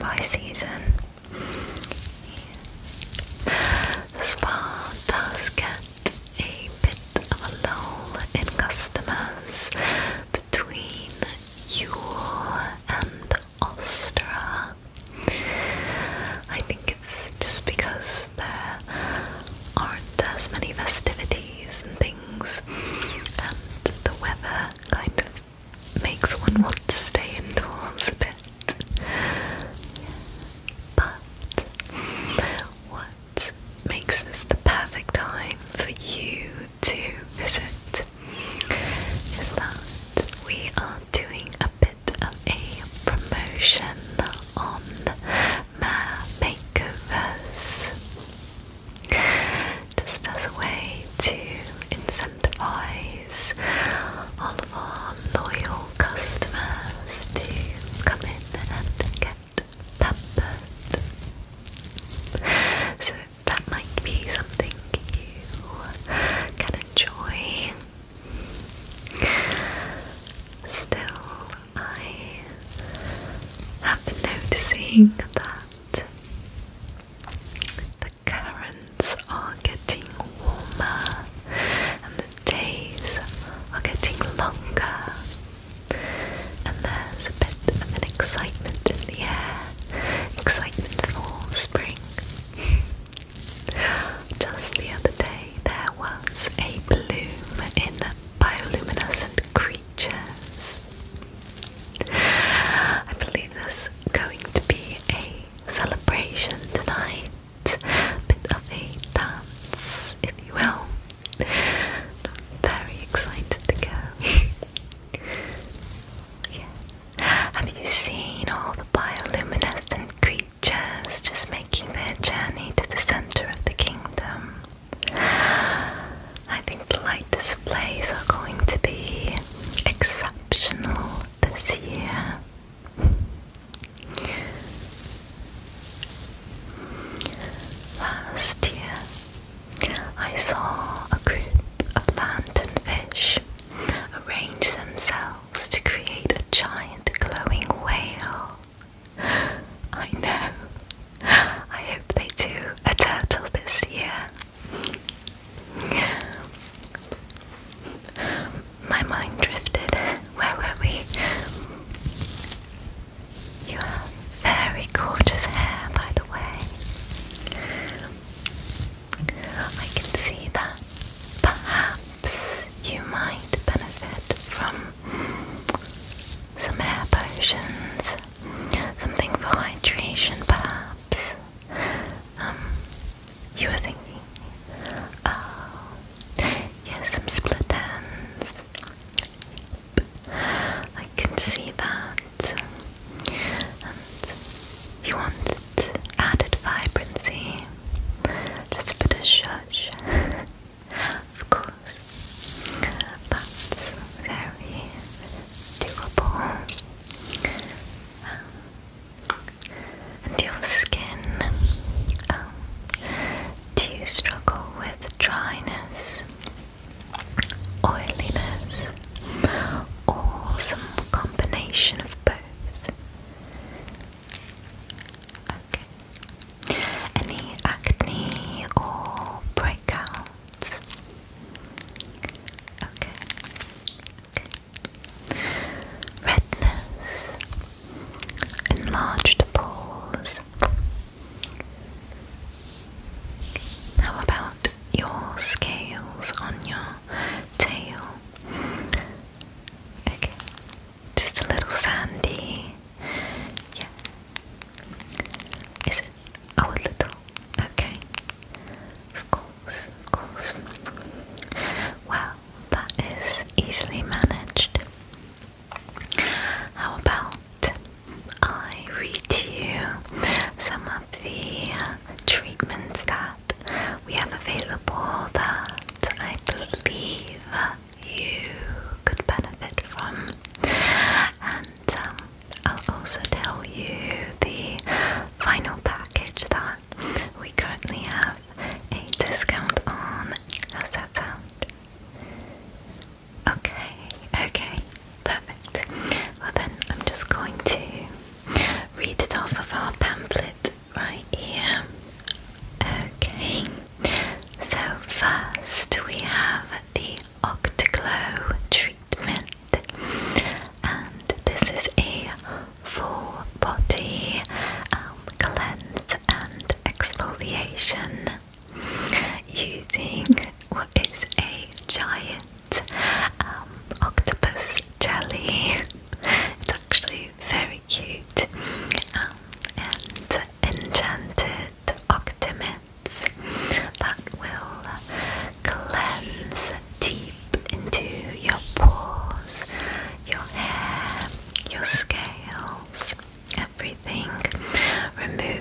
by season. The spa does get a bit of a lull in customers between Yule and Ostra. I think it's just because there aren't as many festivities and things, and the weather kind of makes one want to stay indoors a bit. But what makes this the perfect time for you to visit is that we are doing a bit of a promotion on Mare Makeovers, just as a way to incentivize all of our loyal customers to come in and get pampered. So that might be something you can enjoy. Still, I have been noticing that the currents are getting warmer and the days are getting longer, and there's a bit of an excitement in the air, excitement for spring. Just the other day there was a bloom in bioluminescent creatures. I believe there's going to be a celebration tonight, a bit of a dance, if you will. I'm very excited to go. Yeah. Have you seen all the bioluminescent creatures just making their journey to the center of the kingdom? I think the light displays are going to be exceptional this year. Last year, I saw a group of lanternfish arrange themselves to create a giant glowing whale. I know. I hope they do a turtle this year. My mind drifted. Where were we? You have very gorgeous hair, by the way. I can see that perhaps you might benefit from some hair potions, something for hydration, perhaps. You were thinking, oh, yes, some split ends. I can see that. And you wanted added vibrancy, just a bit of shush. Of course, that's very doable. And your skin, do you struggle with dryness, oiliness, or some combination of both?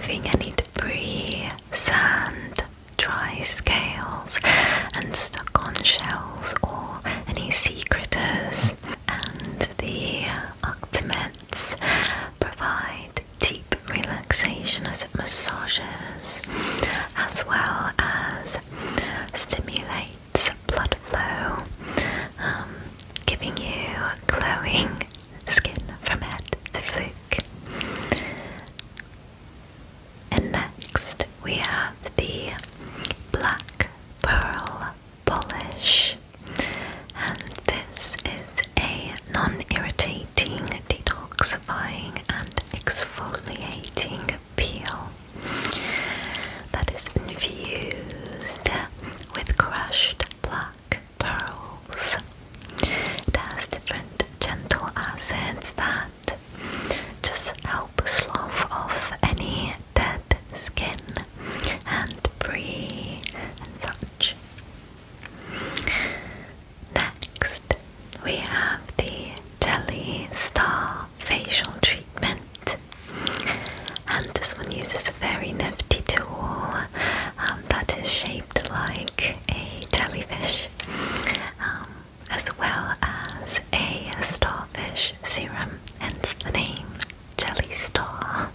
removing any debris, sand, dry scales, and stuck on shells or any sea critters. And the Octomeds provide deep relaxation as it massages, as well as stimulates blood flow, giving you glowing skin from head to foot. And next we have the Black Pearl Polish, and this is a non-irritating, detoxifying and exfoliating peel that is infused with crushed black pearls. It has different gentle acids that just help slough off any dead skin and debris and such. Next, we have the Jelly Star Facial Treatment, and this one uses a very nifty tool that is shaped like a jellyfish, as well as a starfish serum, hence the name Jelly Star.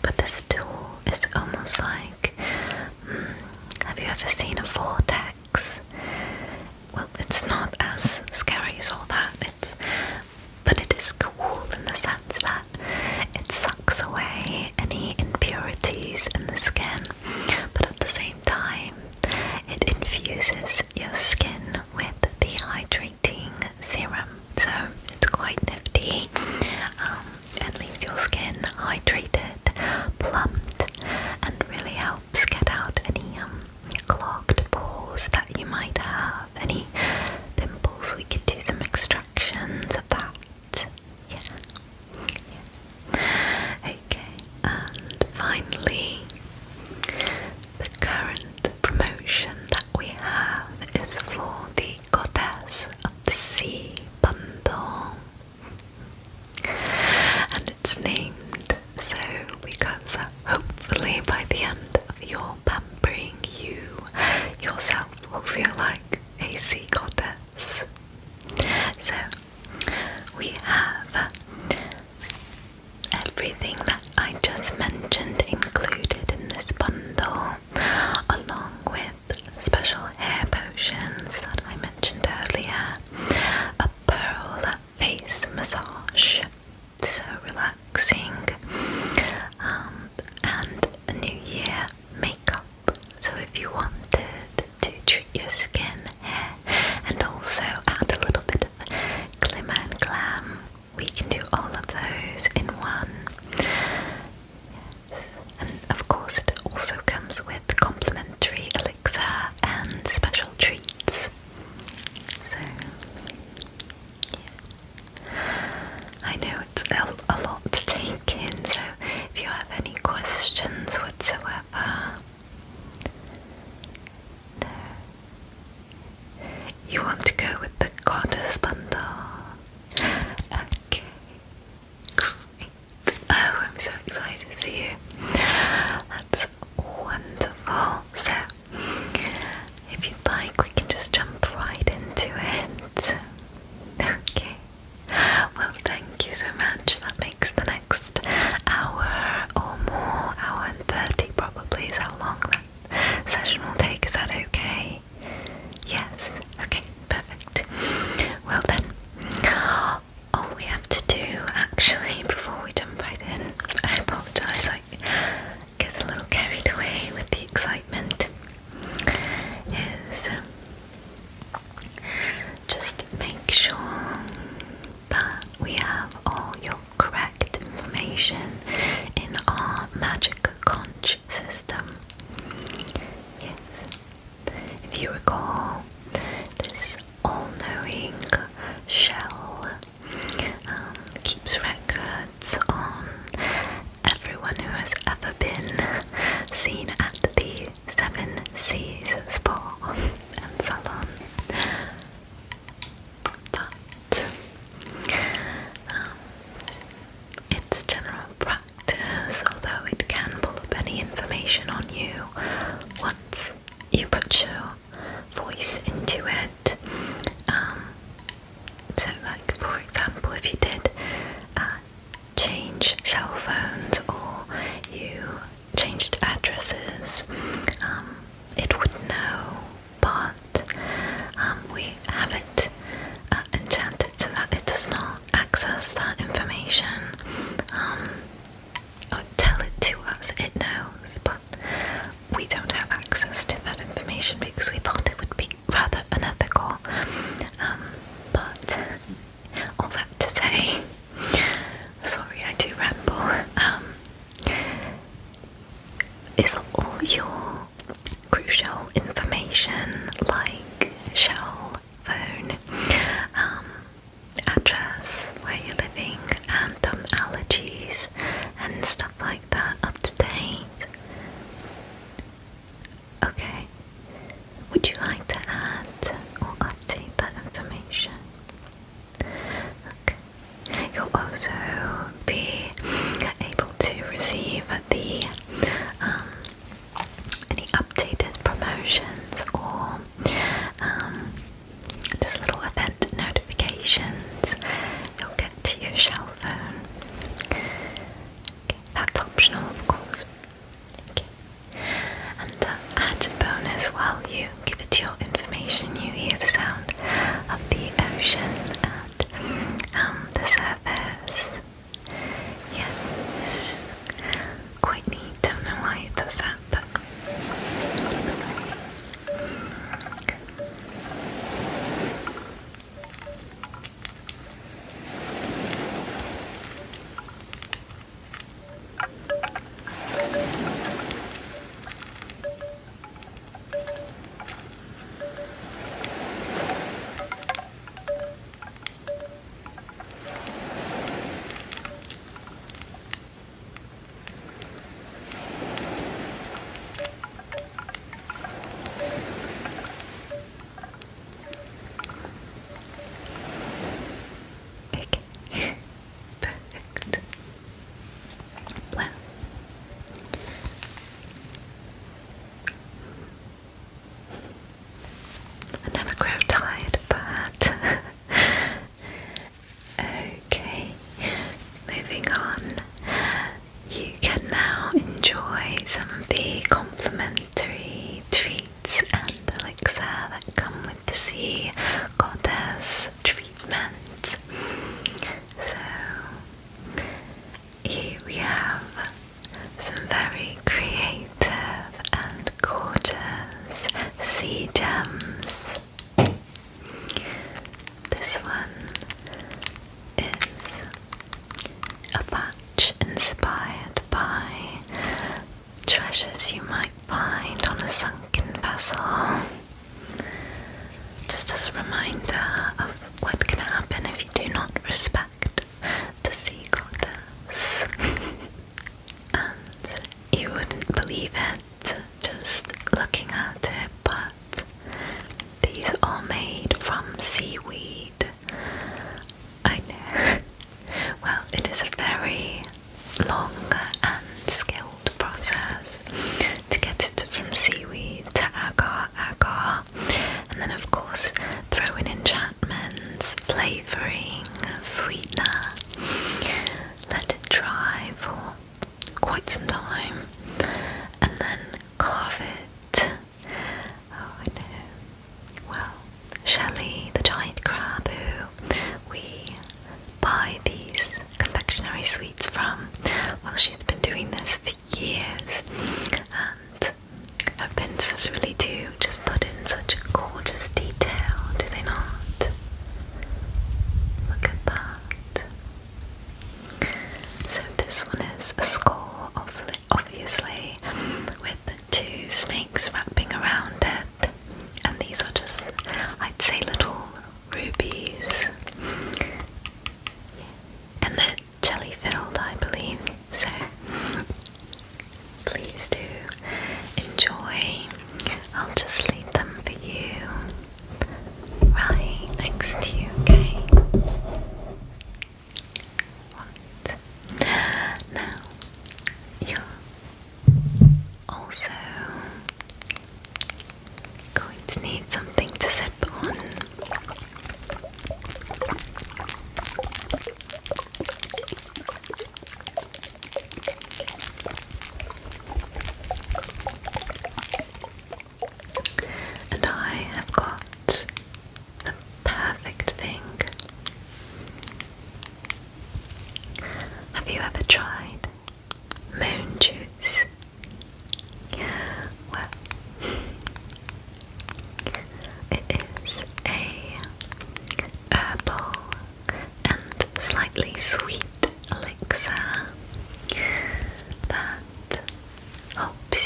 But this tool is almost like, have you ever seen a vortex? Well, it's not as scary as all that, but it is cool in the sense that it sucks away any impurities is all your crucial information like shell phone, address, where you're living, and allergies and stuff like that up to date? Okay. Would you like to add or update that information? Okay. You'll also be able to receive the any updated promotions or just little event notifications. You'll get to your shell phone. Okay, that's optional, of course. Okay. And add a bonus while you give it your information, you hear the sound of the ocean and the surface. Yeah, it's just quite neat. Don't know why it does that, but okay. Perfect. Well, I never grow tired, but okay, moving on. You can now enjoy some of the complimentary treats and elixir that come with the Sea Goddess treatment. So, here we have some very creative and gorgeous sea gems. This one is a batch inspired by treasures you might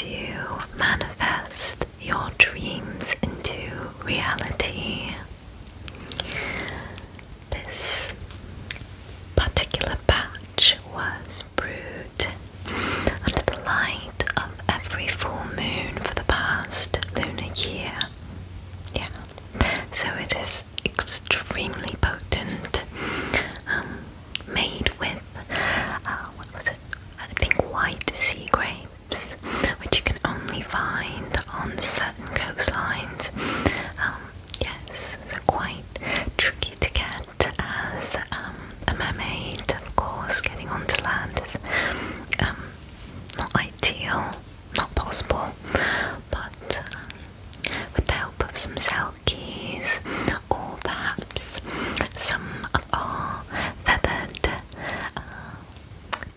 you manifest your dreams into reality. This particular batch was brewed under the light of every full moon for the past lunar year. Yeah, so it is extremely potent, made with, what was it? I think white sea grapes, which you can only find on certain coastlines. Yes, so quite tricky to get as a mermaid. Of course, getting onto land is not ideal, not possible, but with the help of some selkies or perhaps some of our feathered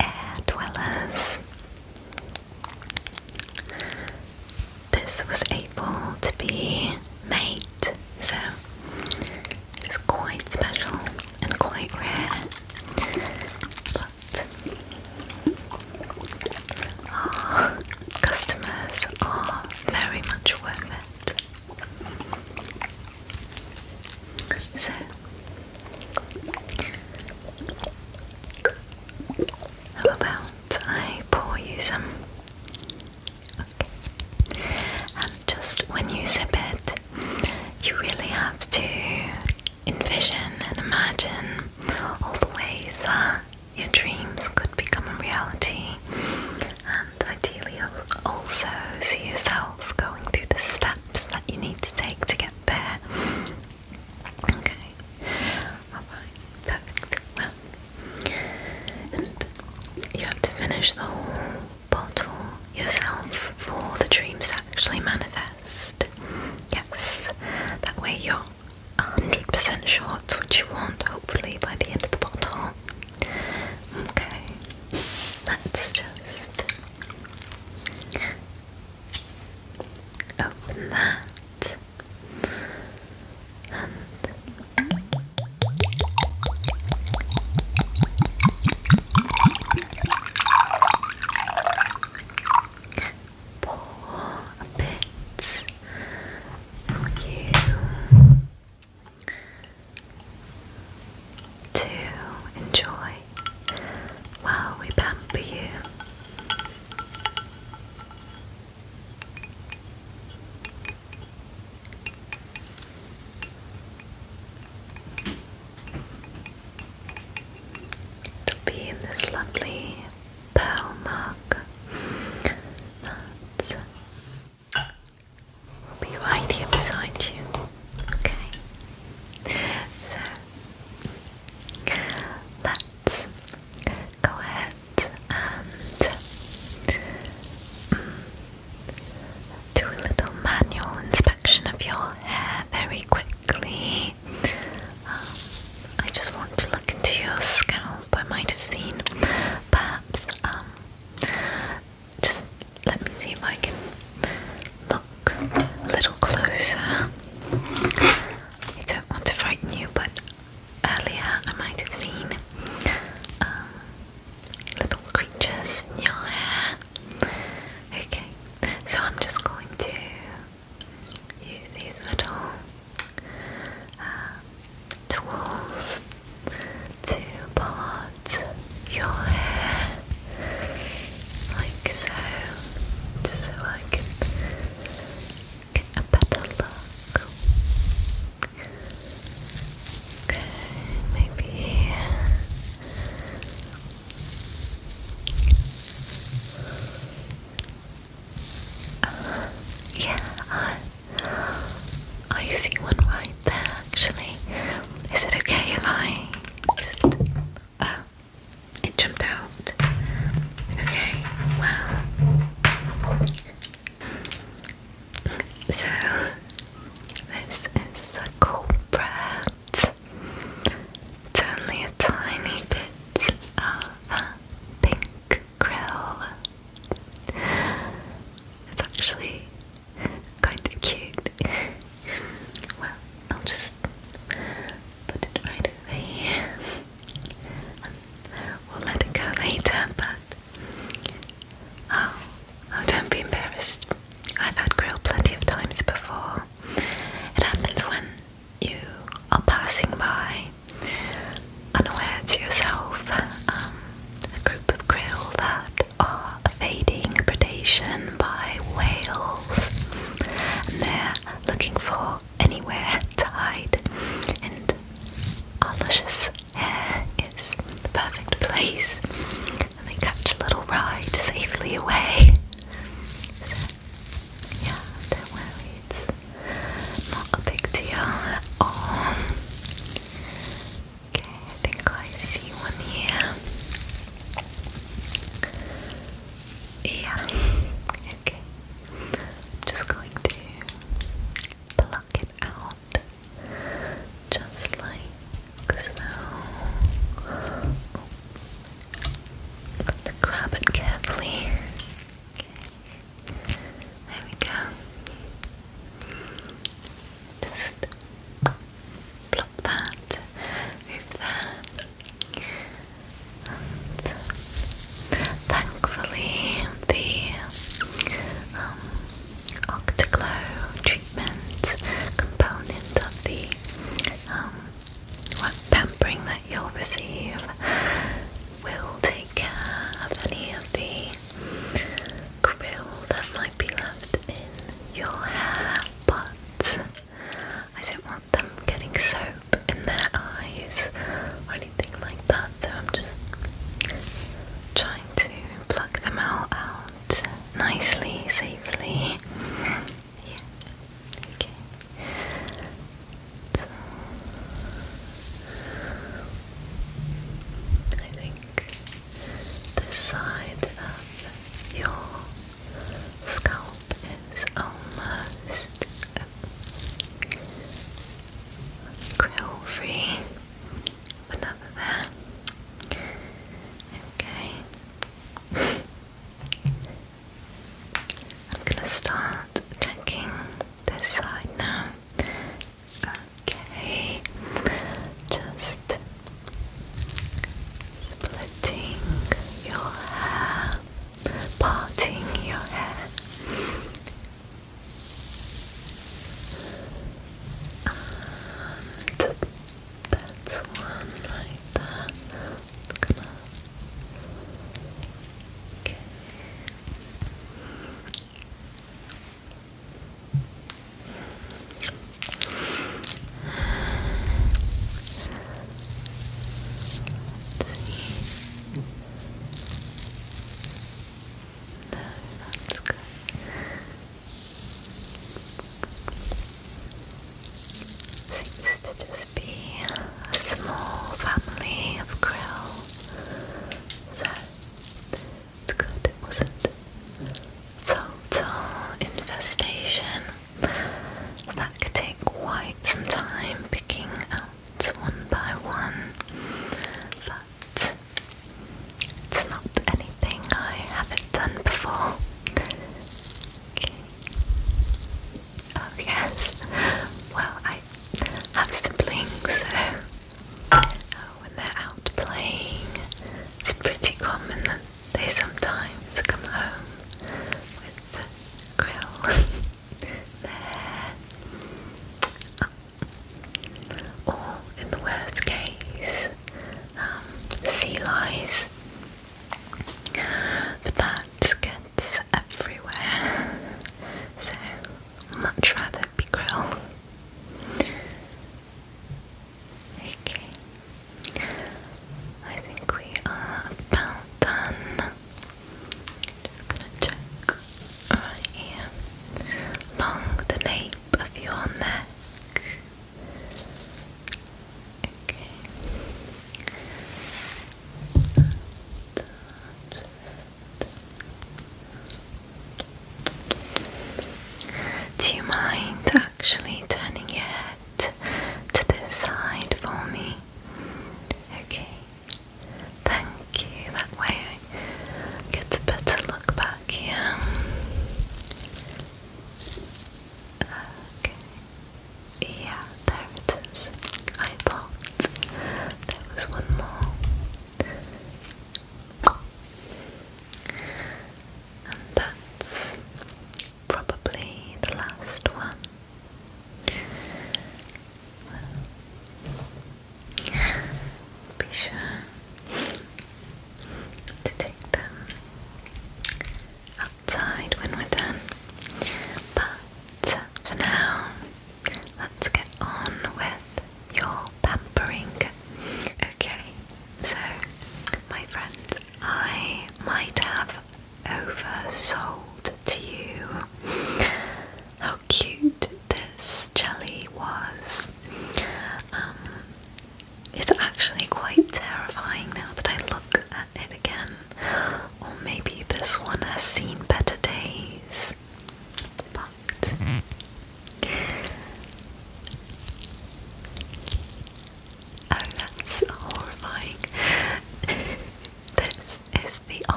air dwellers, this was able to be made, so it's quite special and quite rare, but our customers are very much worth it. So, how about I pour you some? Okay. And just when you sip it, you really have to envision and imagine all the ways that your dreams could become a reality, and ideally also see yourself going through the steps that you need to take to get there. Okay, alright, perfect. Well, and you have to finish the whole bottle yourself for the dreams to actually manifest. Yes, that way you're 100% sure it's what you want, hopefully, by the end of the bottle. Okay, let's just open that and pour a bit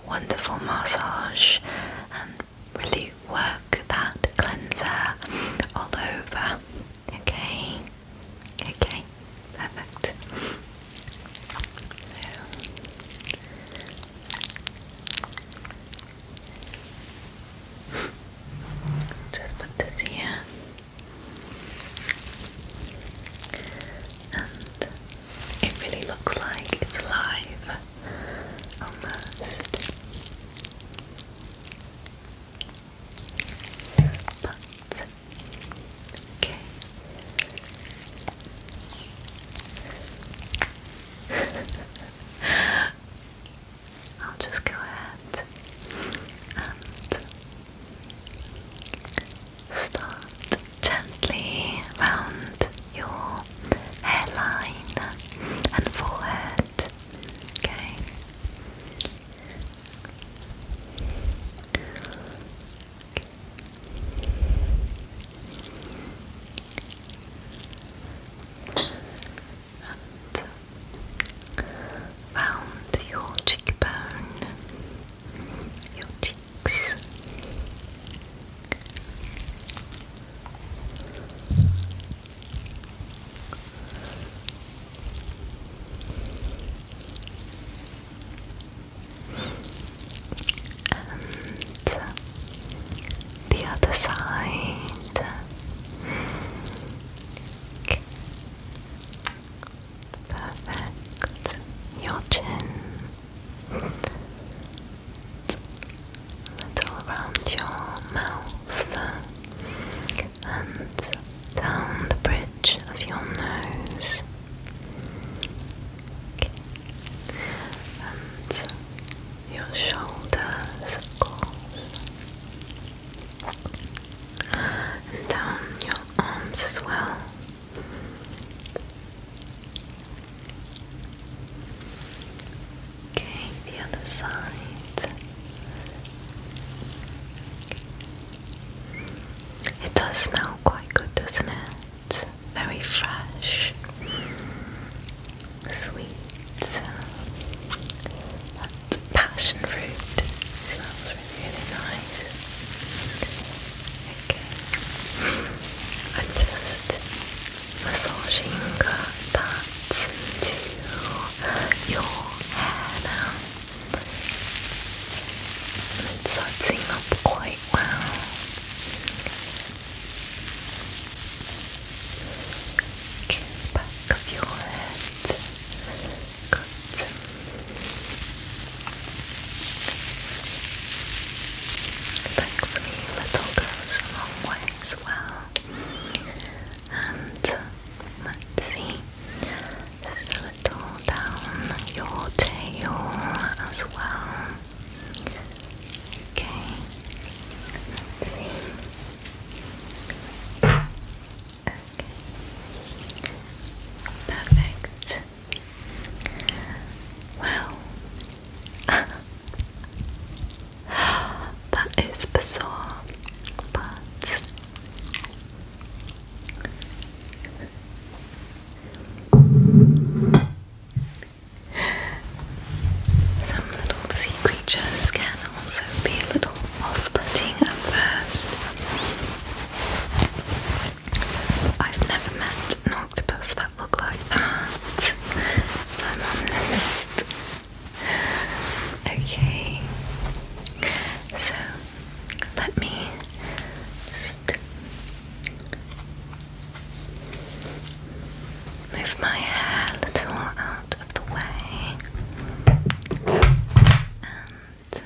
wonderful massage and really work that cleanser all over. Okay? Okay, perfect. Just put this here. And it really looks like it's live, almost. But, okay. I'll just go ahead and start gently around your hairline and forehead. Okay. And round your cheekbone, your cheeks. And the other side. Okay. Perfect. Your chin. And all around your mouth. And down the bridge of your nose. Okay. And your shoulders, of course. And down your arms as well. Okay, the other side. It does smell quite good, doesn't it? Very fresh, sweet. That passion fruit smells really, really nice. Okay, I'm just massaging that into your hair now. It's sudsing up quite well. Okay, back of your head. Good. Thankfully, little goes a long way as well. And let's see, just a little down your tail as well. Okay, let's see. Okay, perfect. Well, that is bizarre, but some little sea creatures can also be a little off-putting at first. I've never met an octopus that looked like that, if I'm honest. Okay, so let me just move my hair a little out of the way, and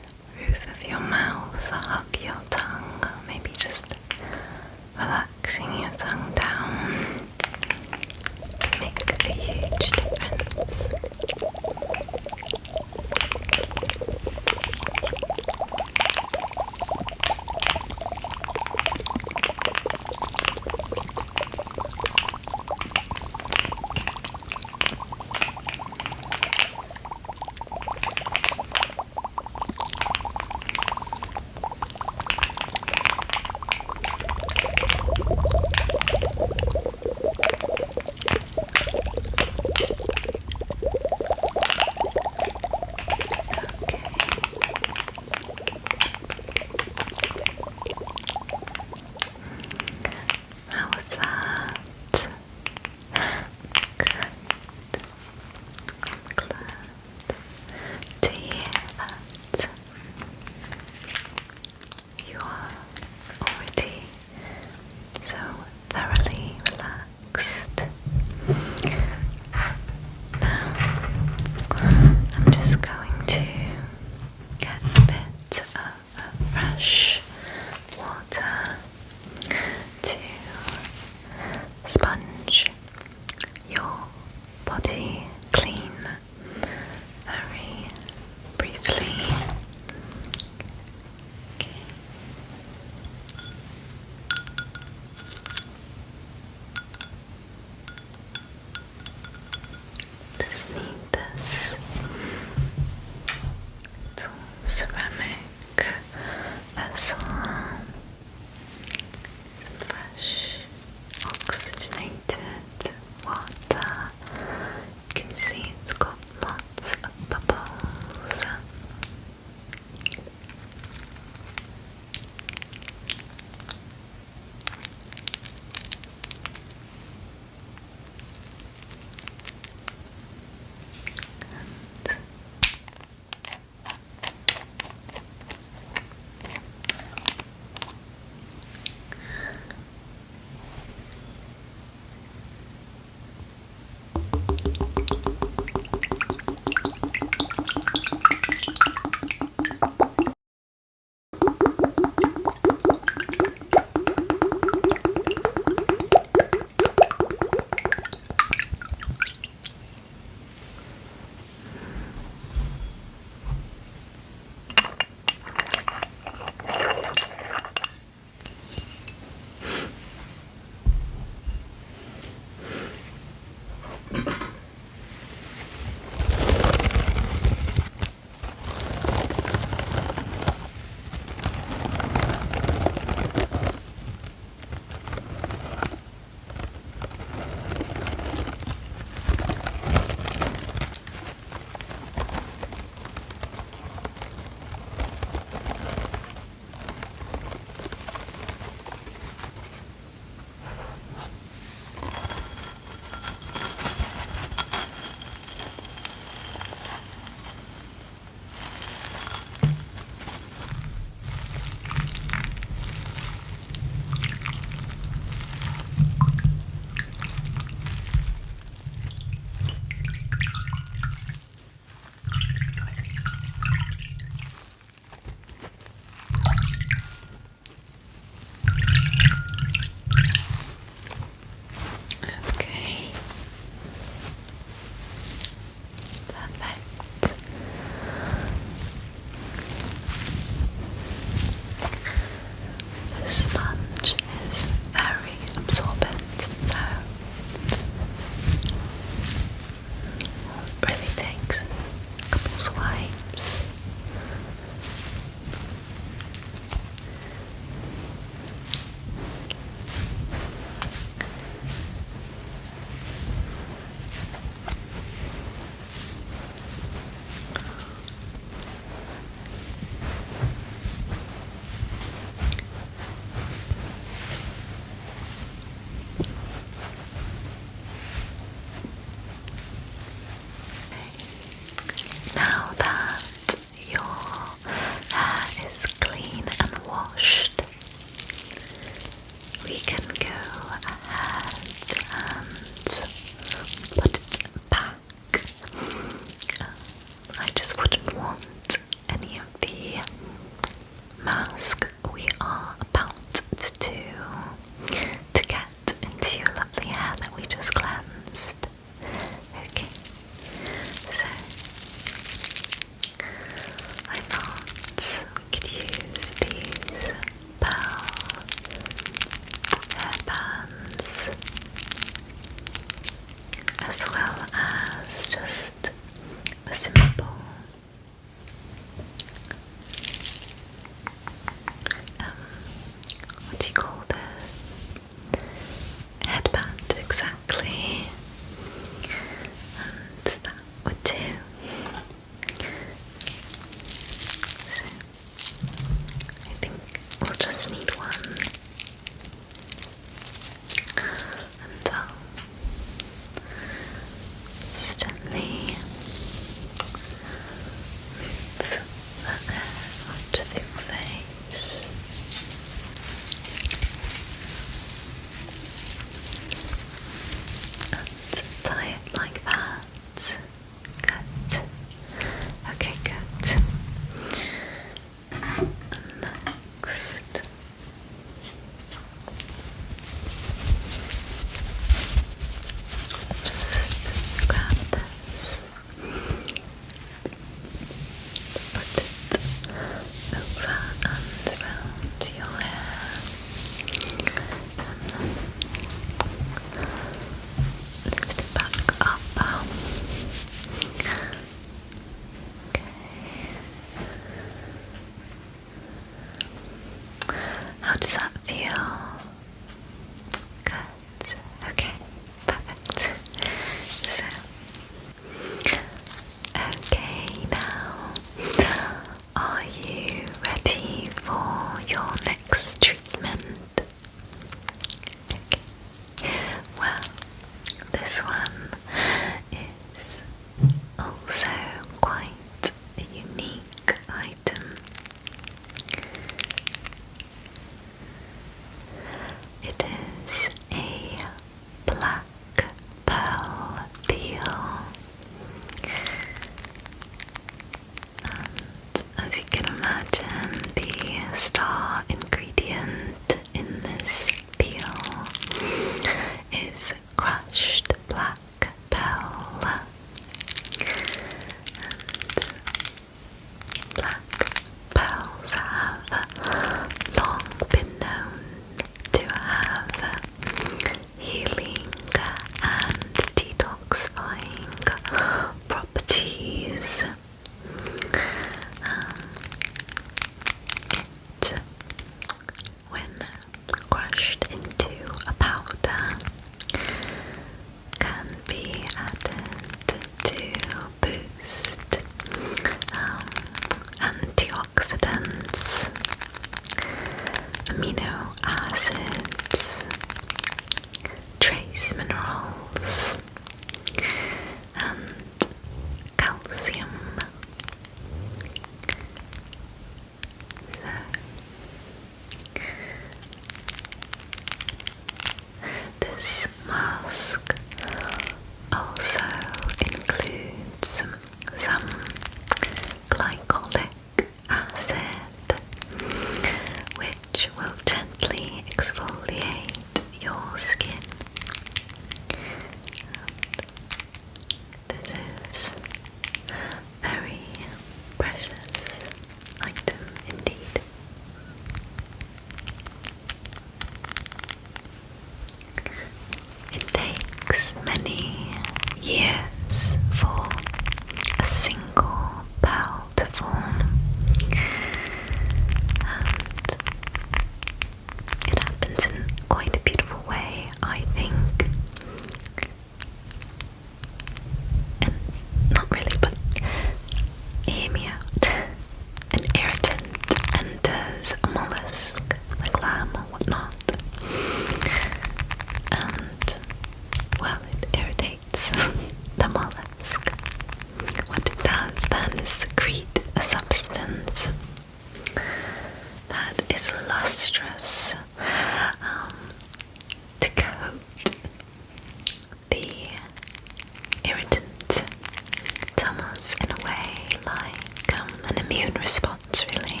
response, really.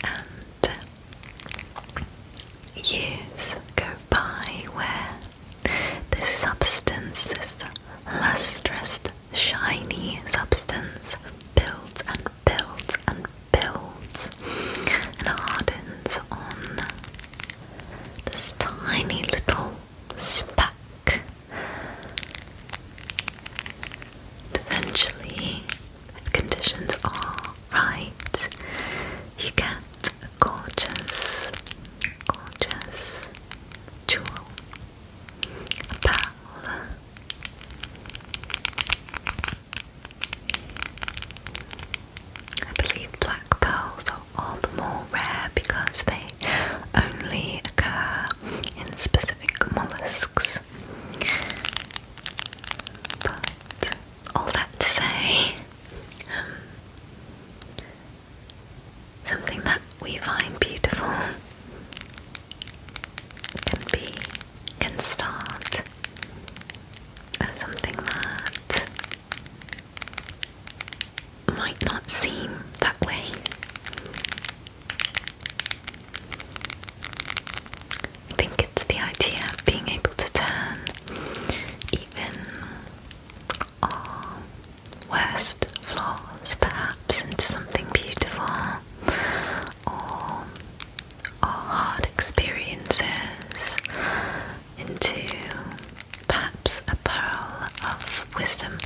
And years go by where this substance, this lustrous, shiny substance, builds and builds and builds and hardens on this tiny little speck. Eventually, if conditions are right, you get a gorgeous, gorgeous jewel, a pearl. I believe black pearls are all the more rare because they only occur in specific mollusks. But all that to say, something that we find beautiful can start as something that might not seem that way. I think it's the idea of being able to turn even our worst flaws perhaps into something beautiful, or our hard experiences into perhaps a pearl of wisdom.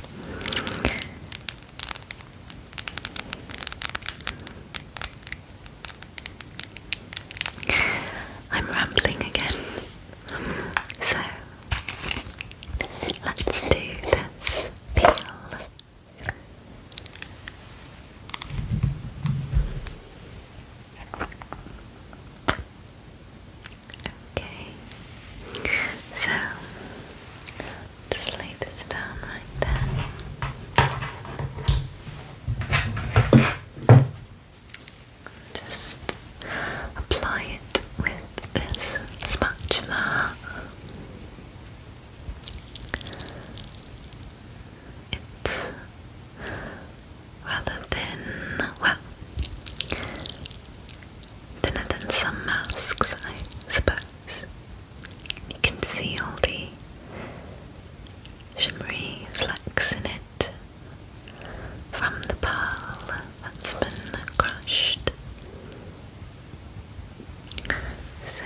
I'm rambling again, so let's do this peel. Okay, so just lay this down right there. Just apply it with this spatula. It's rather thin, well, thinner than some masks, I suppose. You can see all the shimmery flecks in it from the pearl that's been crushed. So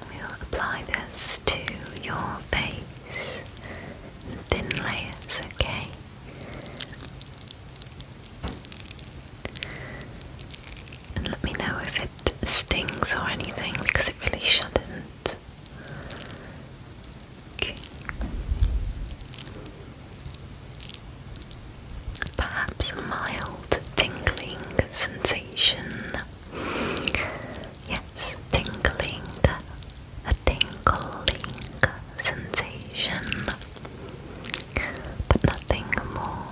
we'll apply this to your face in thin layers, okay? And let me know if it stings or anything, because it really shouldn't. Okay. Perhaps a mild tingling sensation. Yes, tingling, a tingling sensation, but nothing more.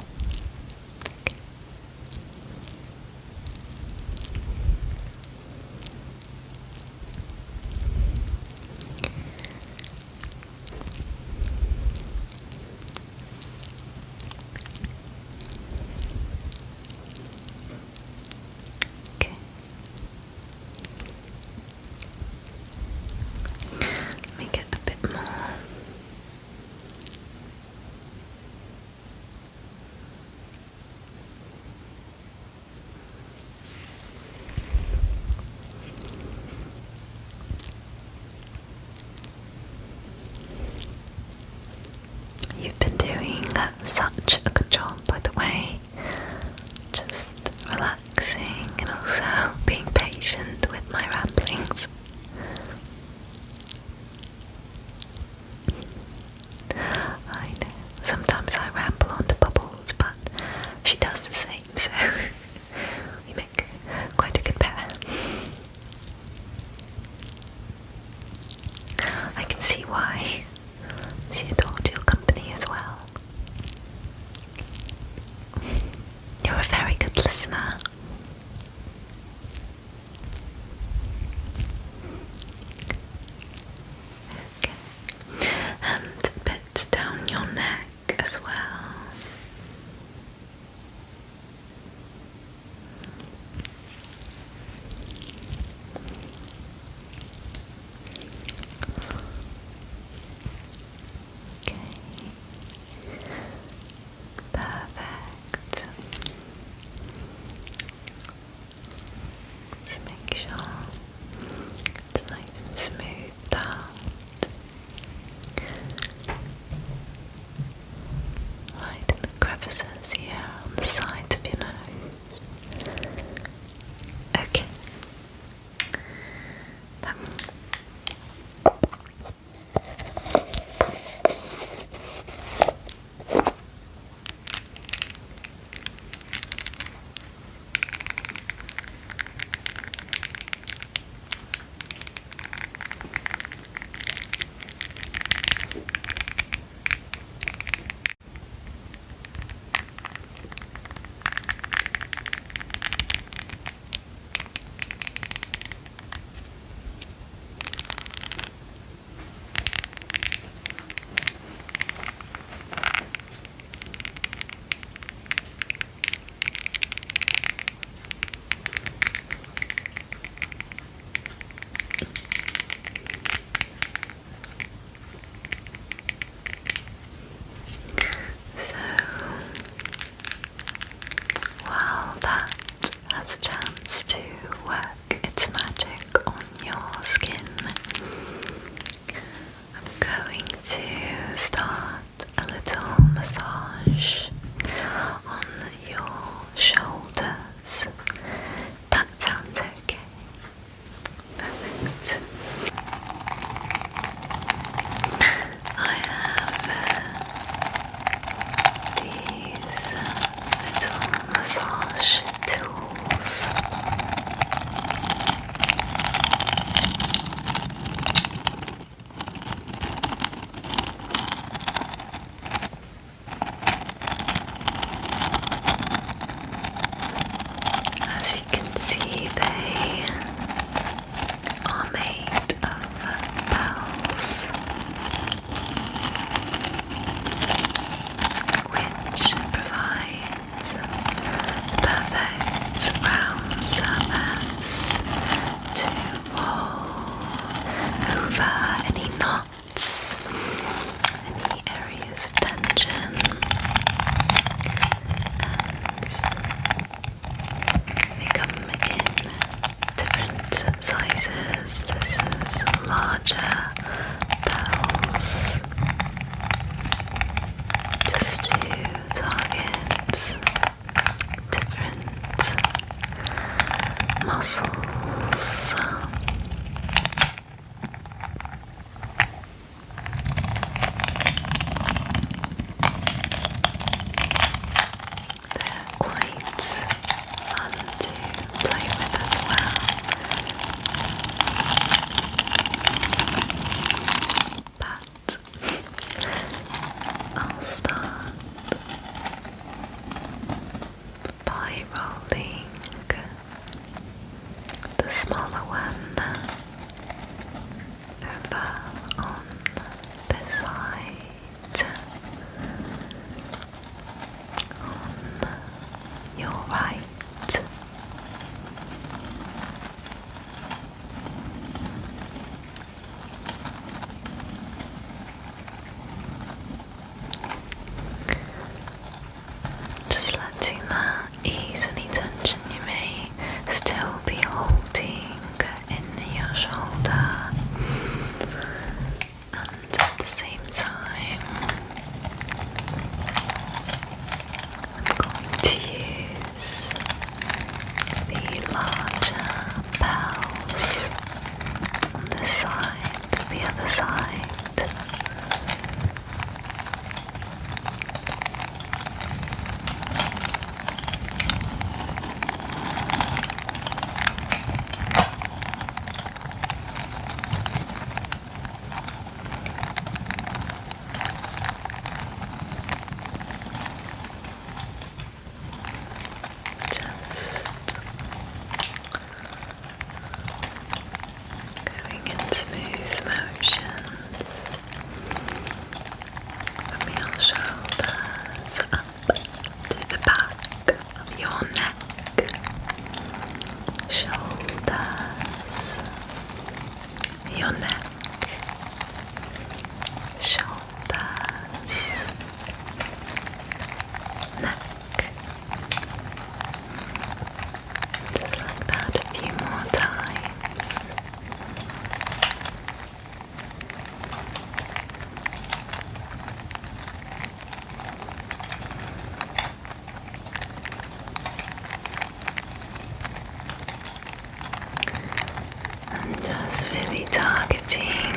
Just really targeting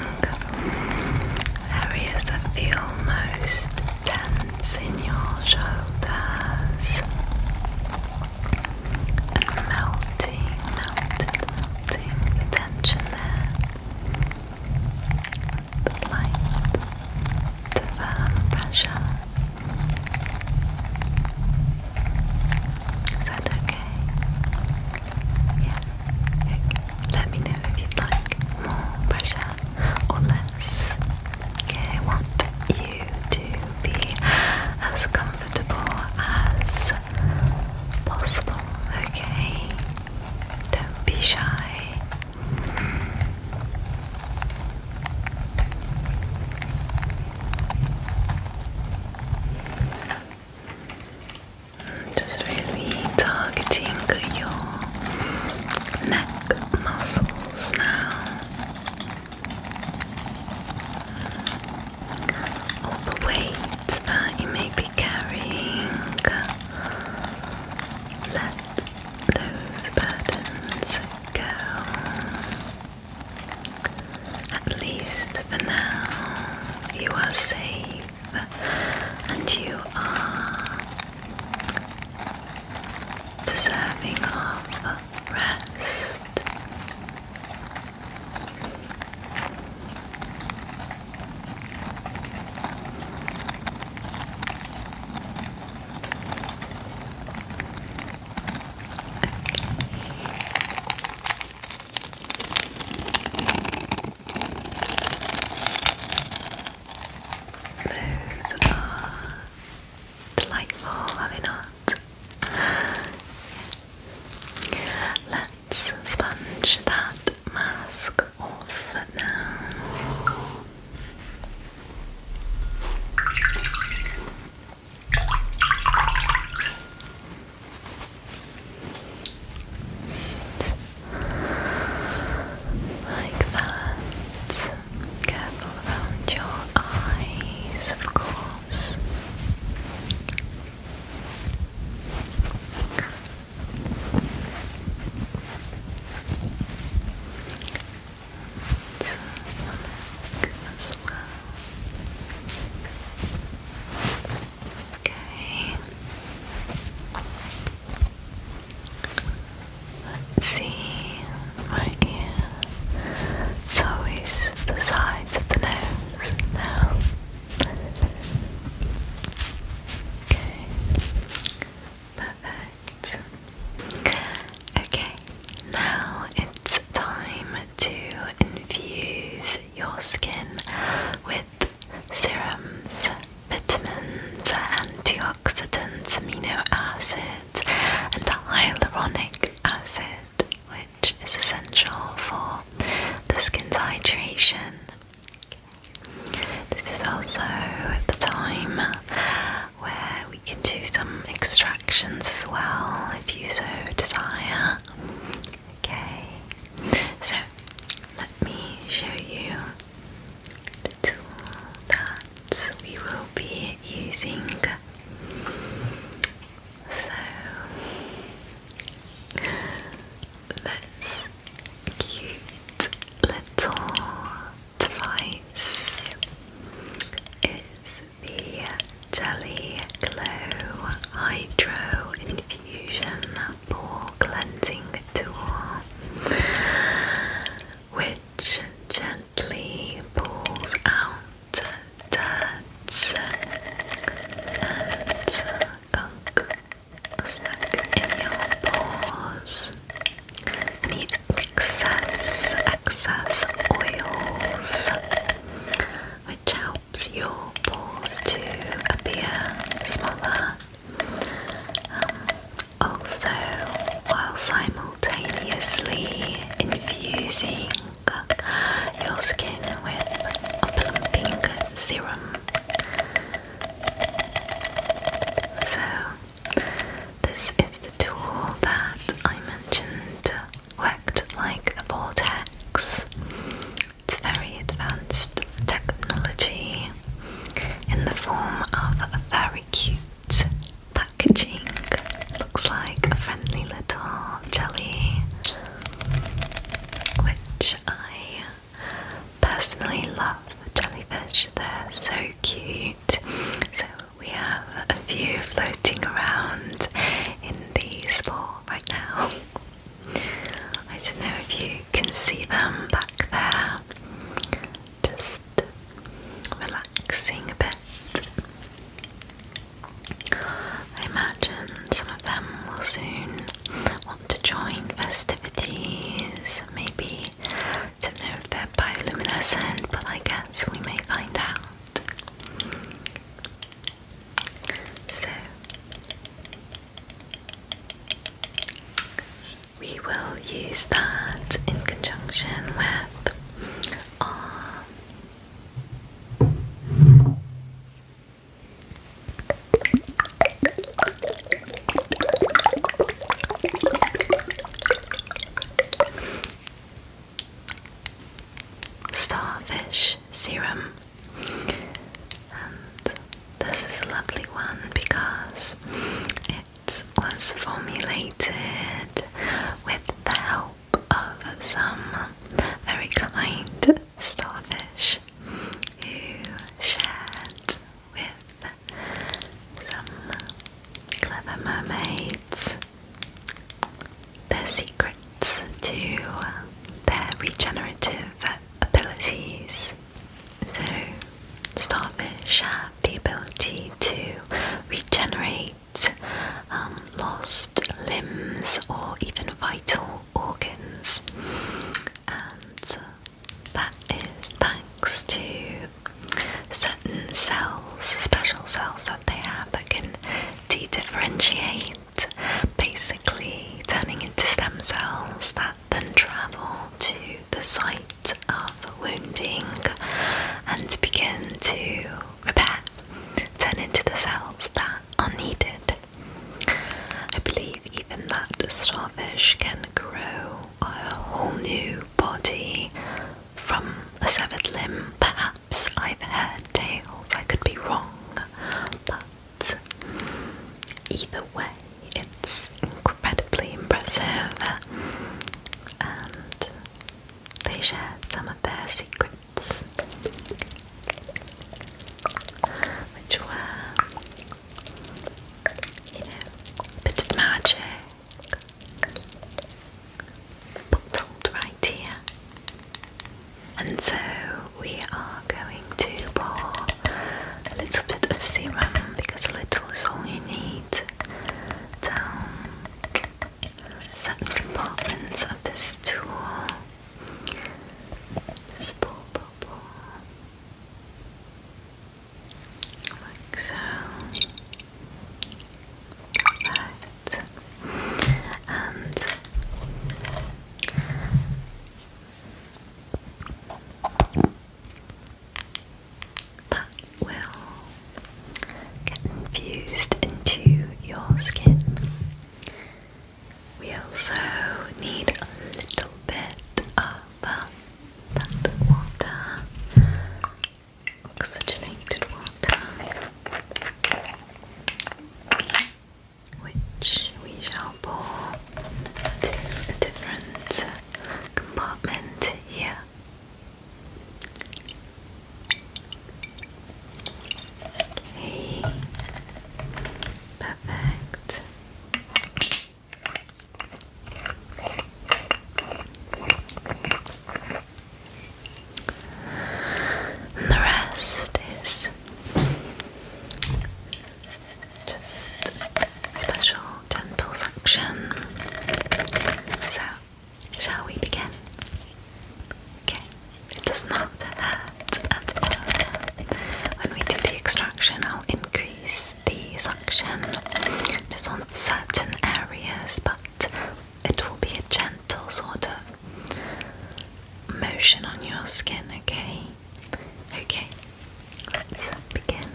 areas that feel most tense in your shoulders and melting the tension there. The light to firm pressure. Is that okay? Yeah. Okay. Let me know if you'd like more pressure or less. Okay, I want you to be as comfortable as possible, okay? Don't be shy. Just really targeting your neck muscles now. All the weight that you may be carrying, let those burdens go. At least for now, you are safe and you are deserving of rest. Those starfish serum. And this is a lovely one because it was formulated with the help of some very kind starfish who shared with some clever mermaids their secrets to their regenerative abilities. So, starfish have the ability to regenerate lost limbs or even vital organs, and that is thanks to certain cells, special cells that they have that can de-differentiate, basically turning into stem cells that then travel to the site of wounding and begin to repair, turn into the cells that are needed. I believe even that starfish can grow a whole new body from a severed limb. Perhaps I've heard tales, I could be wrong, but either way, it's incredibly impressive, and they shared some of their secrets, which were, a bit of magic bottled right here. And so we are going to pour a little bit of serum, because a little is all you need, down certain compartments of this tool. Just pour, pour, pour, like so. Right. And that will get infused into your skin. We also need a little bit of that water, oxygenated water, which we shall pour to a different compartment here. Okay, perfect. And the rest is just special gentle suction. So, shall we begin? Okay, it does not hurt at all. When we do the extraction, I'll increase the suction just on certain areas, but it will be a gentle sort of motion on your skin, okay? Okay, let's begin.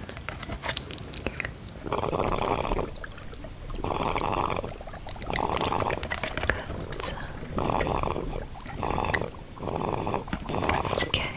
Good. Okay.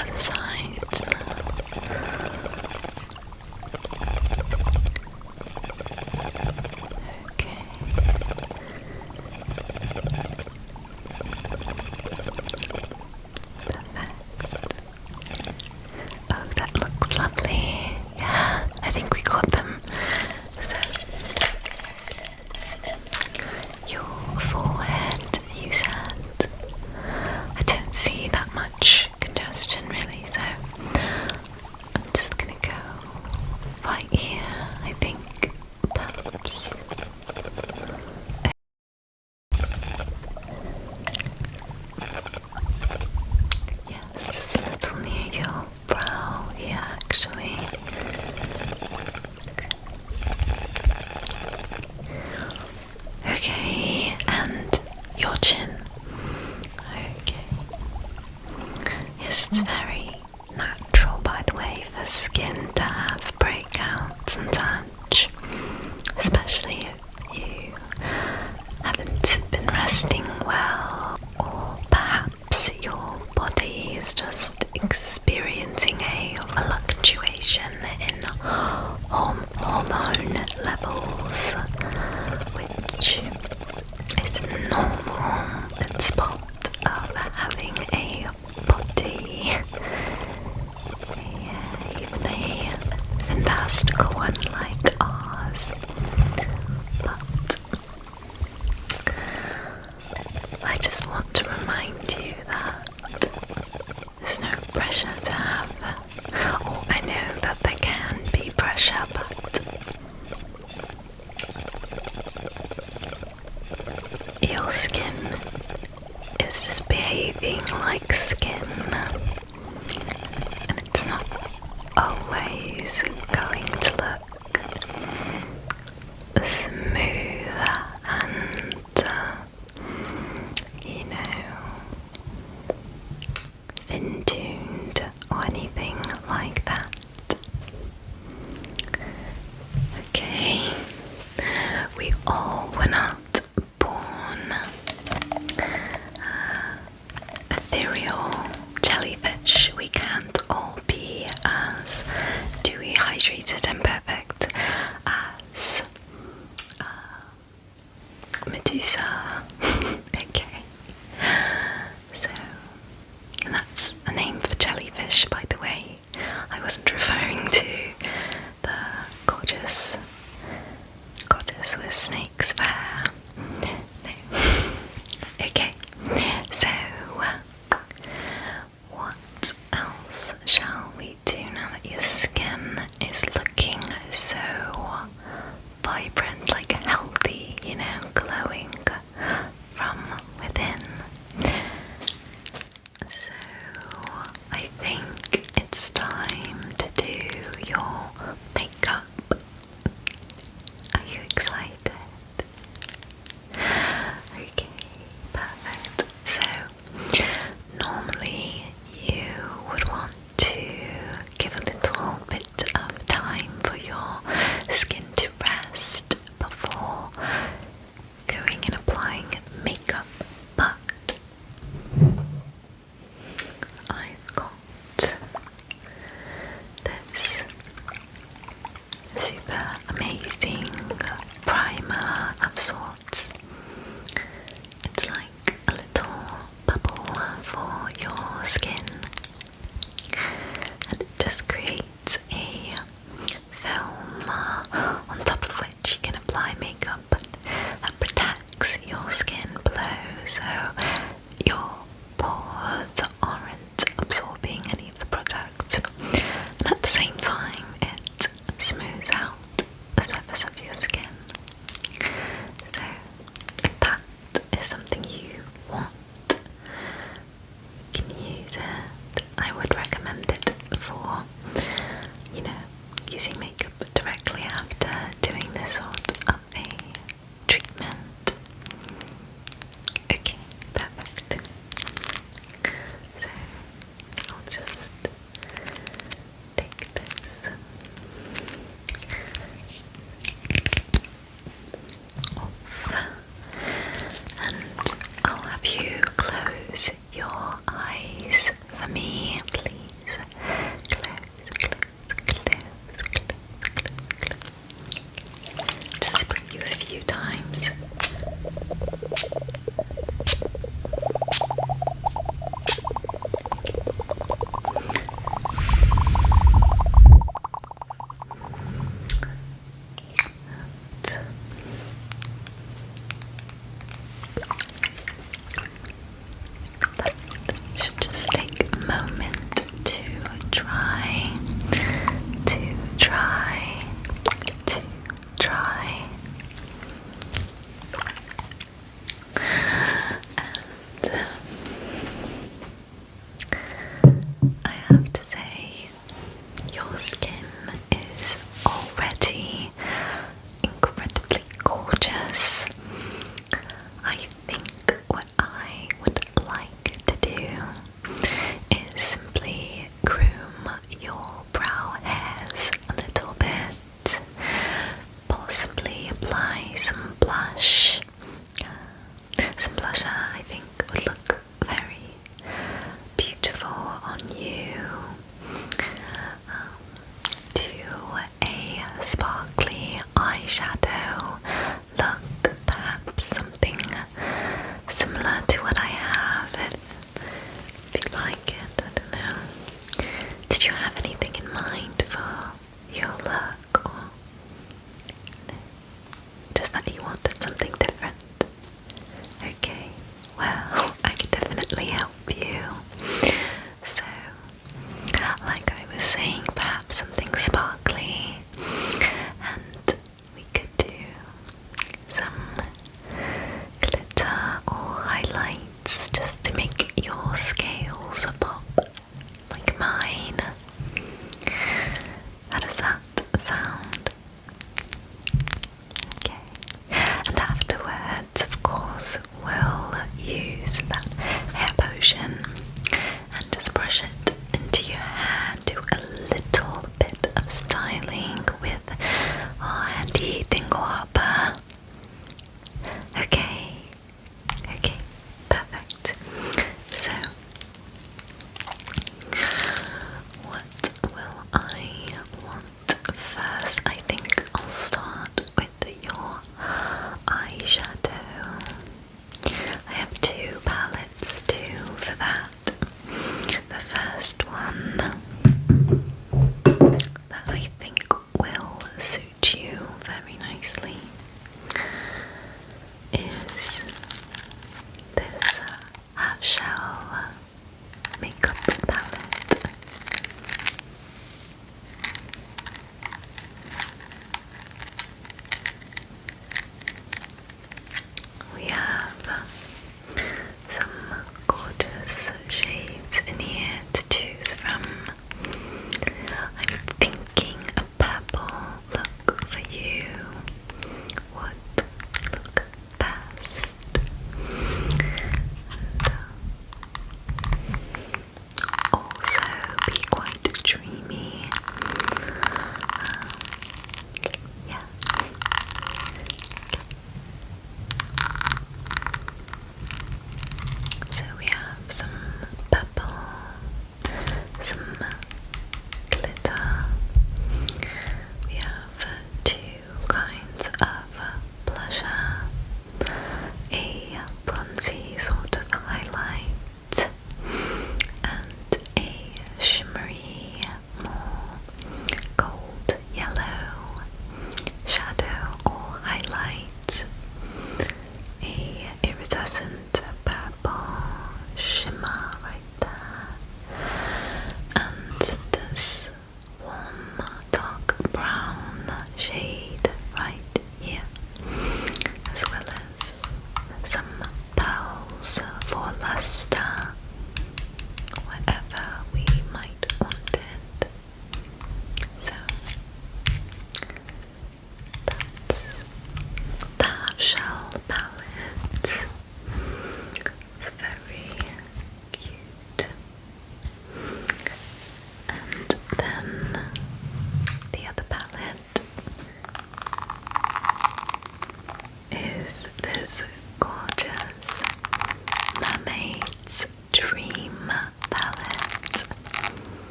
other side now. Okay. Oh, that looks lovely. Yeah, I think we got them. So, your forehead, you said. I don't see that much congestion really, so I'm just gonna go right here, I think, perhaps. Yes, just a little near your brow here, actually. Okay, and your chin. Okay. Yes, it's very natural, by the way, for skin to have breakouts and such, especially if you haven't been resting well, or perhaps your body is just experiencing a fluctuation in hormone levels, which is normal. It's part of having a body, even a fantastical one like ours. But I just want to remind you that there's no pressure to have. Oh, I know that there can be pressure, but your skin is just behaving like skin, and it's not always going to look smooth and, fin-tuned or anything like that. Okay, we all were not born ethereal jellyfish. We can't all be as dewy, hydrated, and perfect as Medusa. Okay, so and that's a name for jellyfish, by the way.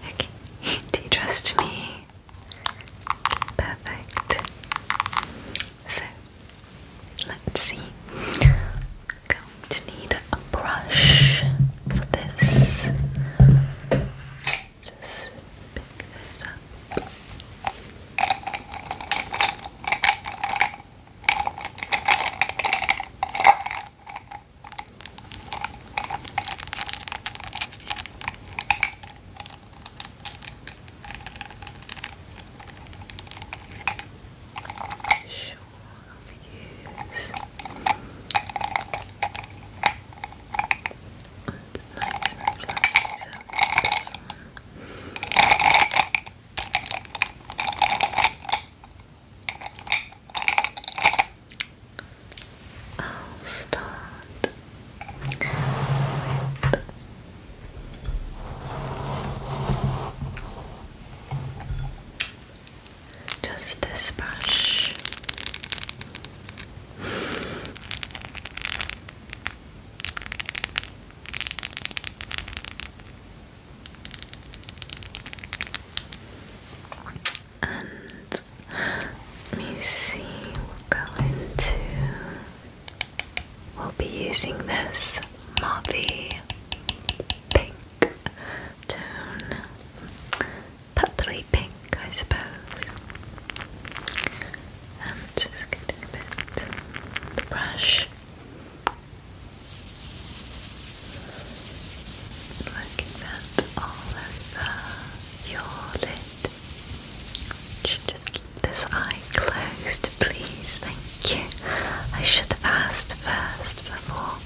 okay, do you trust me? Perfect. So, let's see. Going to need a brush for this. Just pick this up. Use nice and fluffy, so this one. I'll start with just this brush. And let me see, we'll be using this mauvey pink tone, purpley pink, I suppose. And just getting a bit of the brush, working that all over your lid. Just keep this eye closed, please. Thank you. I should have asked first before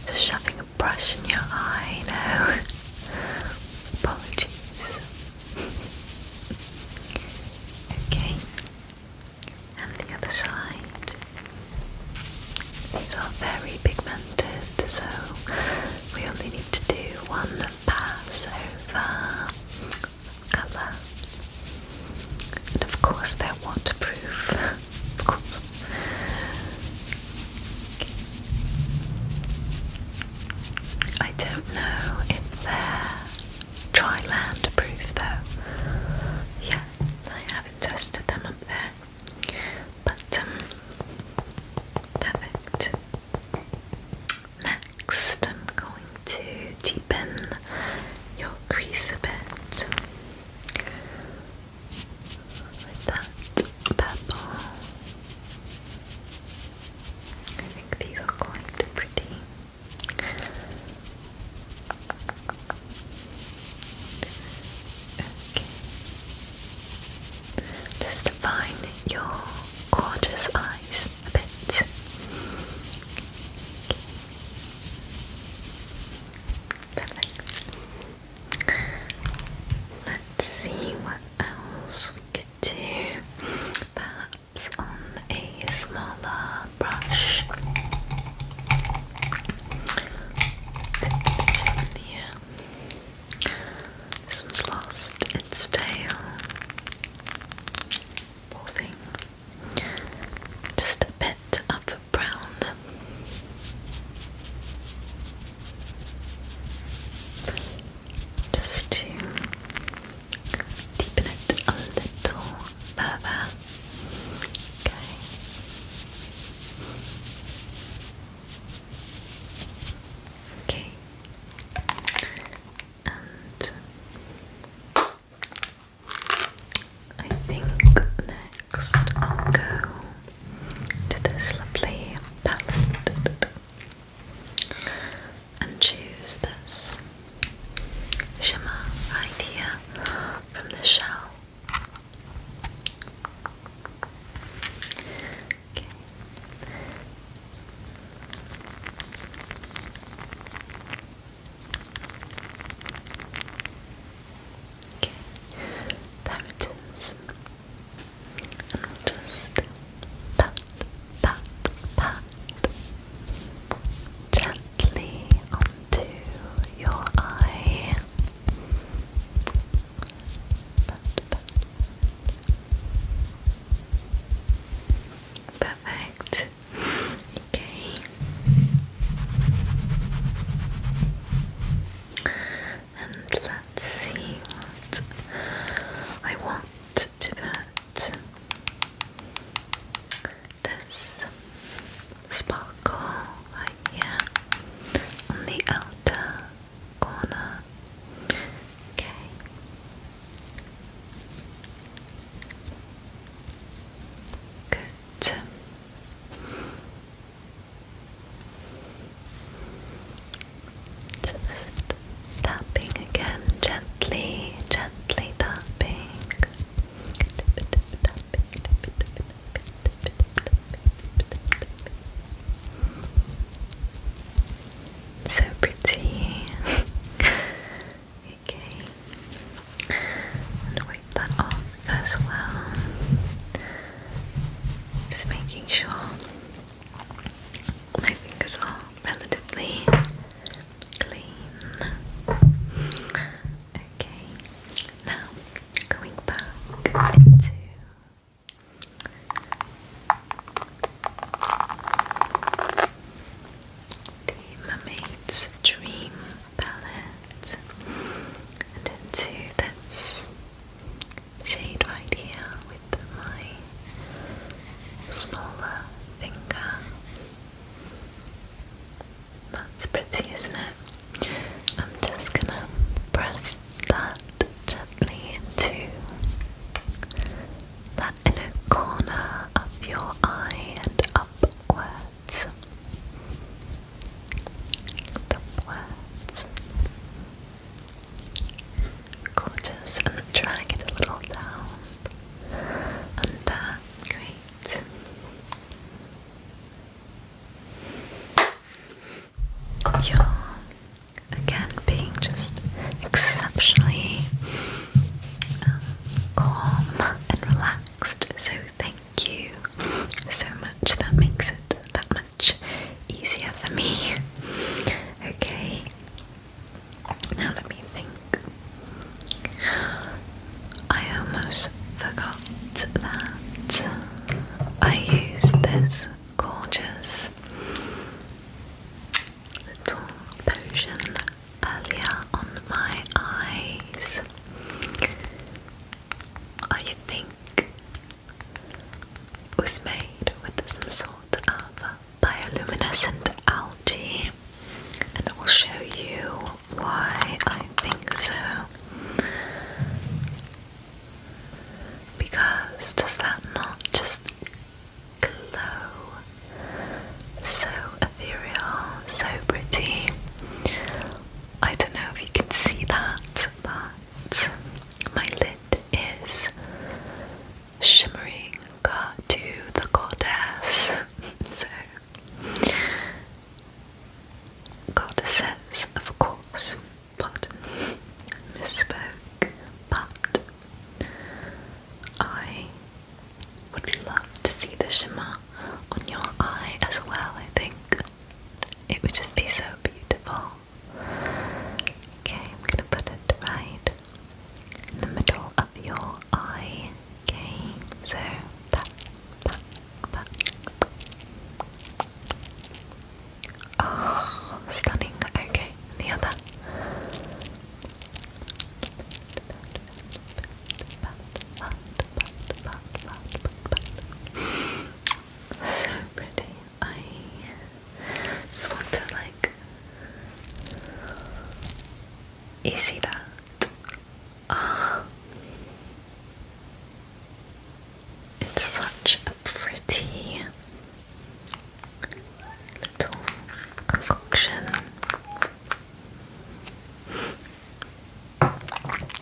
just shoving a brush in your eye. No. Apologies. Okay. And the other side. These are very pigmented, so we only need to do one pass over colour. And of course they're waterproof. Of course. I don't know if they're dryland proof though. Yeah, I haven't tested them up there. But perfect. Next I'm going to deepen your crease a bit with that purple. I think these are quite pretty. Okay. Just define your gorgeous eyes a bit. Perfect. You see that? Ah, it's such a pretty little concoction.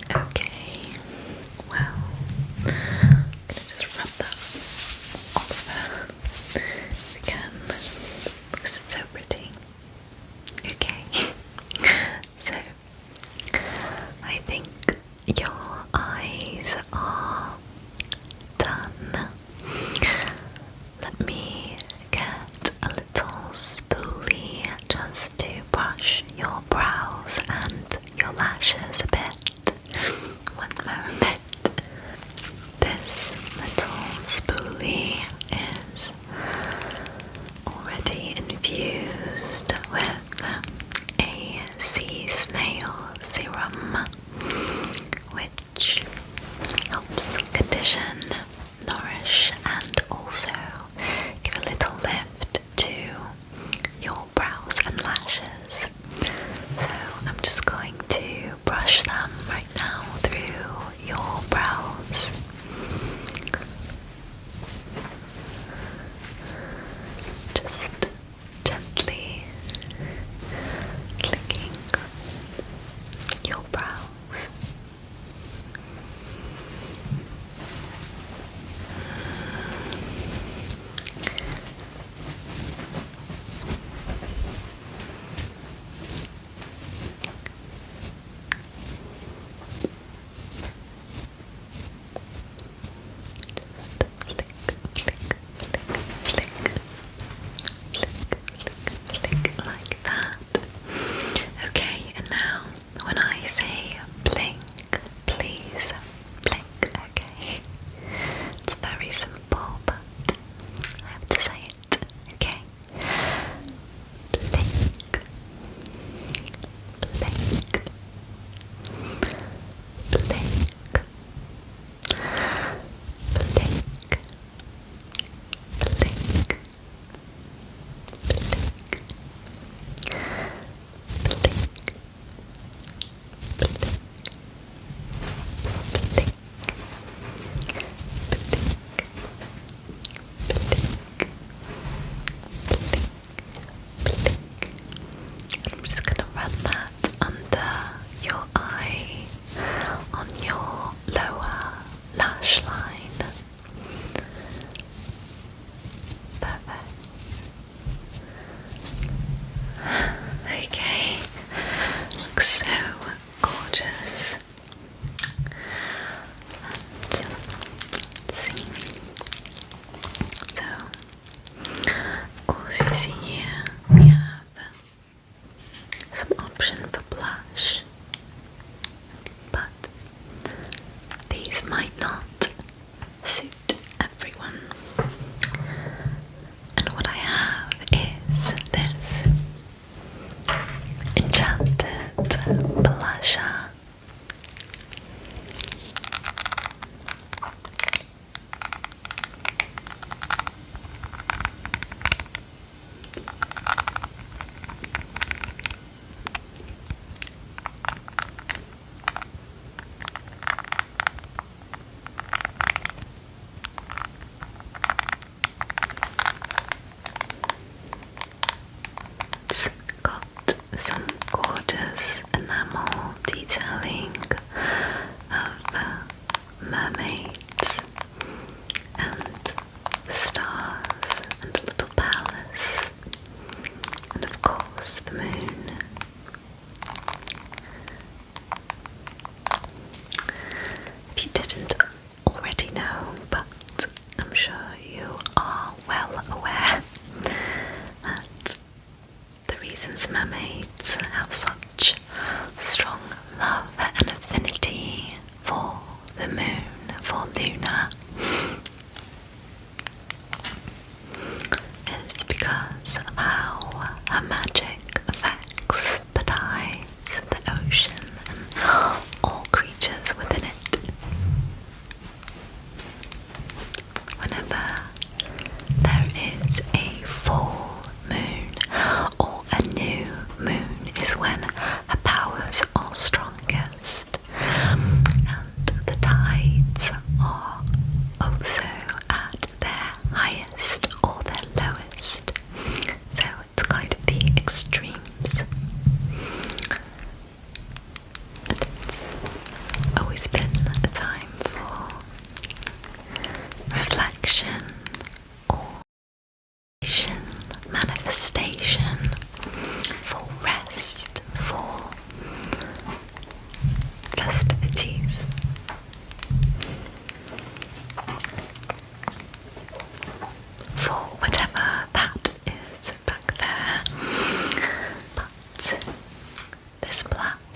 Okay, well, I'm gonna just rub that off again because it's so pretty. Okay, so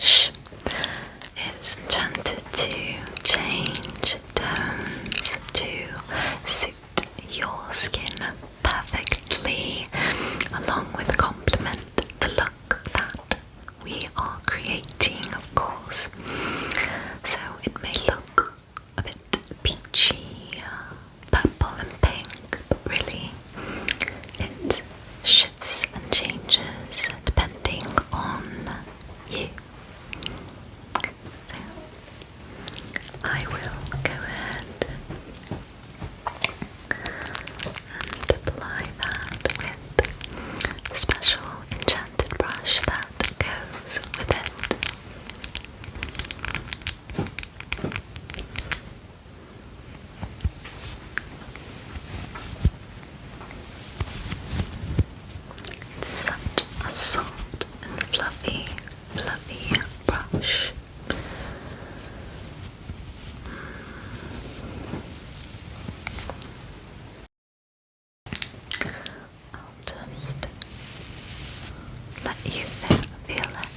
brush is enchanted to change tones to suit your skin perfectly, along with complement the look that we are creating, of course. So it may look a bit peachy, purple and pink, but really it shifts and changes depending on you. So I will go ahead and apply that with the special enchanted brush that goes with it. It's such a soft and fluffy brush. I'll just let you feel it.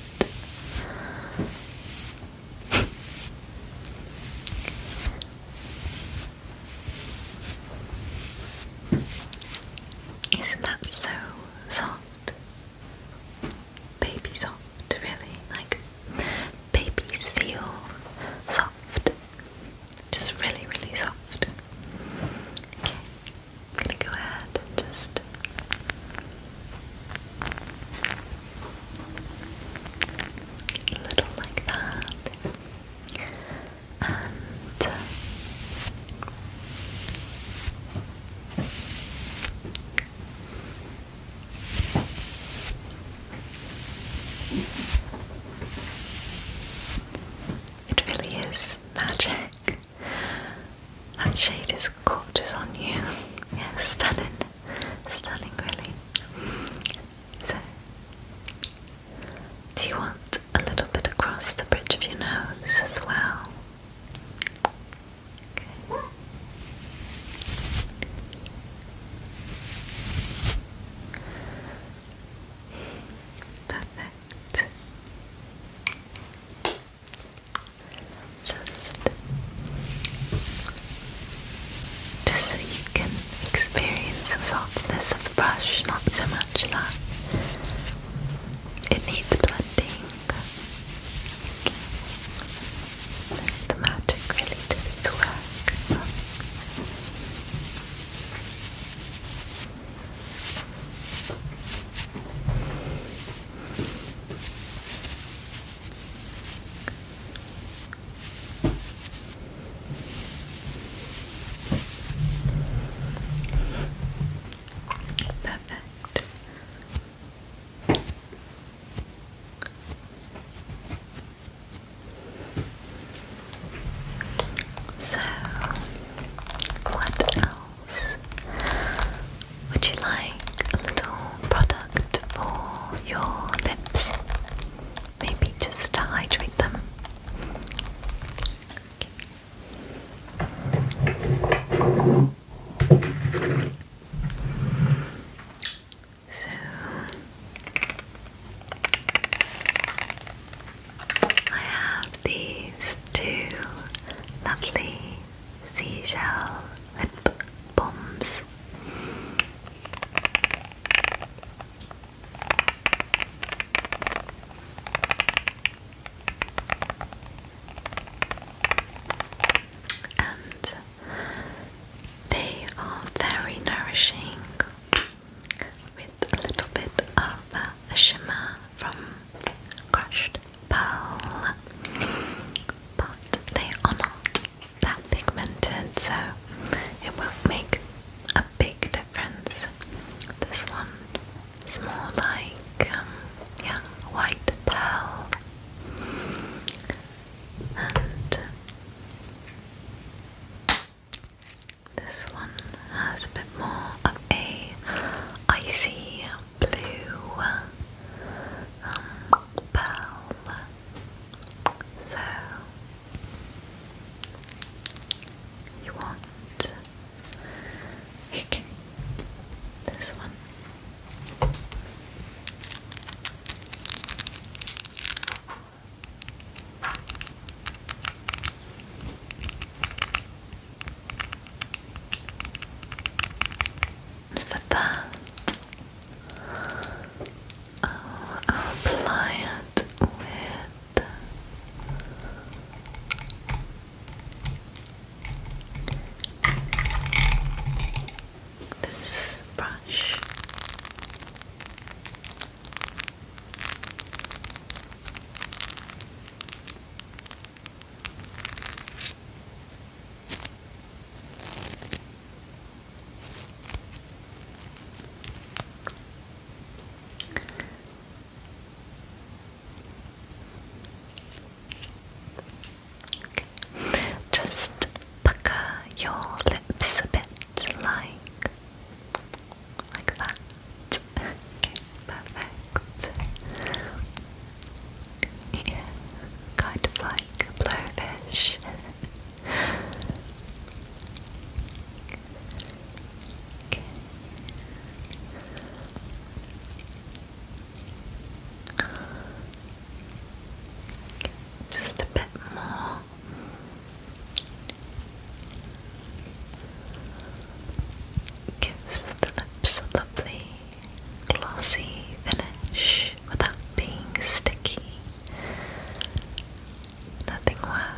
Isn't that so soft? Baby soft, really, like baby seal soft. Just really, really soft. Okay, I'm gonna go ahead and just a little like that, and it really is magic. That shade is gorgeous on you. Yeah, stunning. Stunning, really. So, do you want a little bit across the bridge of your nose as well? Okay. Perfect. Just so you can experience the softness of the brush, not so much that it needs blending. The magic really did its work. Perfect. So, what else? Would you like a little product for your lips? Maybe just to hydrate them. So I have these two lovely seashell lip balms. And they are very nourishing with a little bit of a shimmer from crushed pearl, but they are not that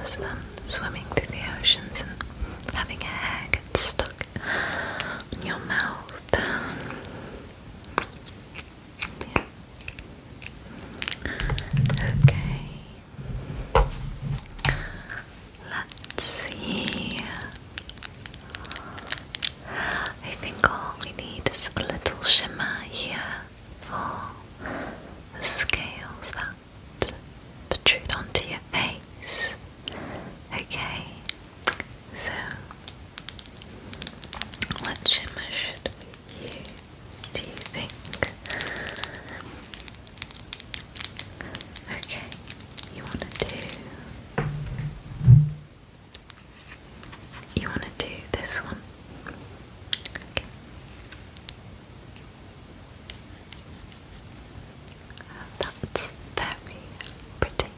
worse than swimming through the oceans and having hair get stuck in your mouth. Yeah. Okay. Let's see. I think all we need is a little shimmer here for the scales that protrude onto your face. Okay, so what shimmer should we use, do you think? Okay, you wanna do this one. Okay. That's very pretty.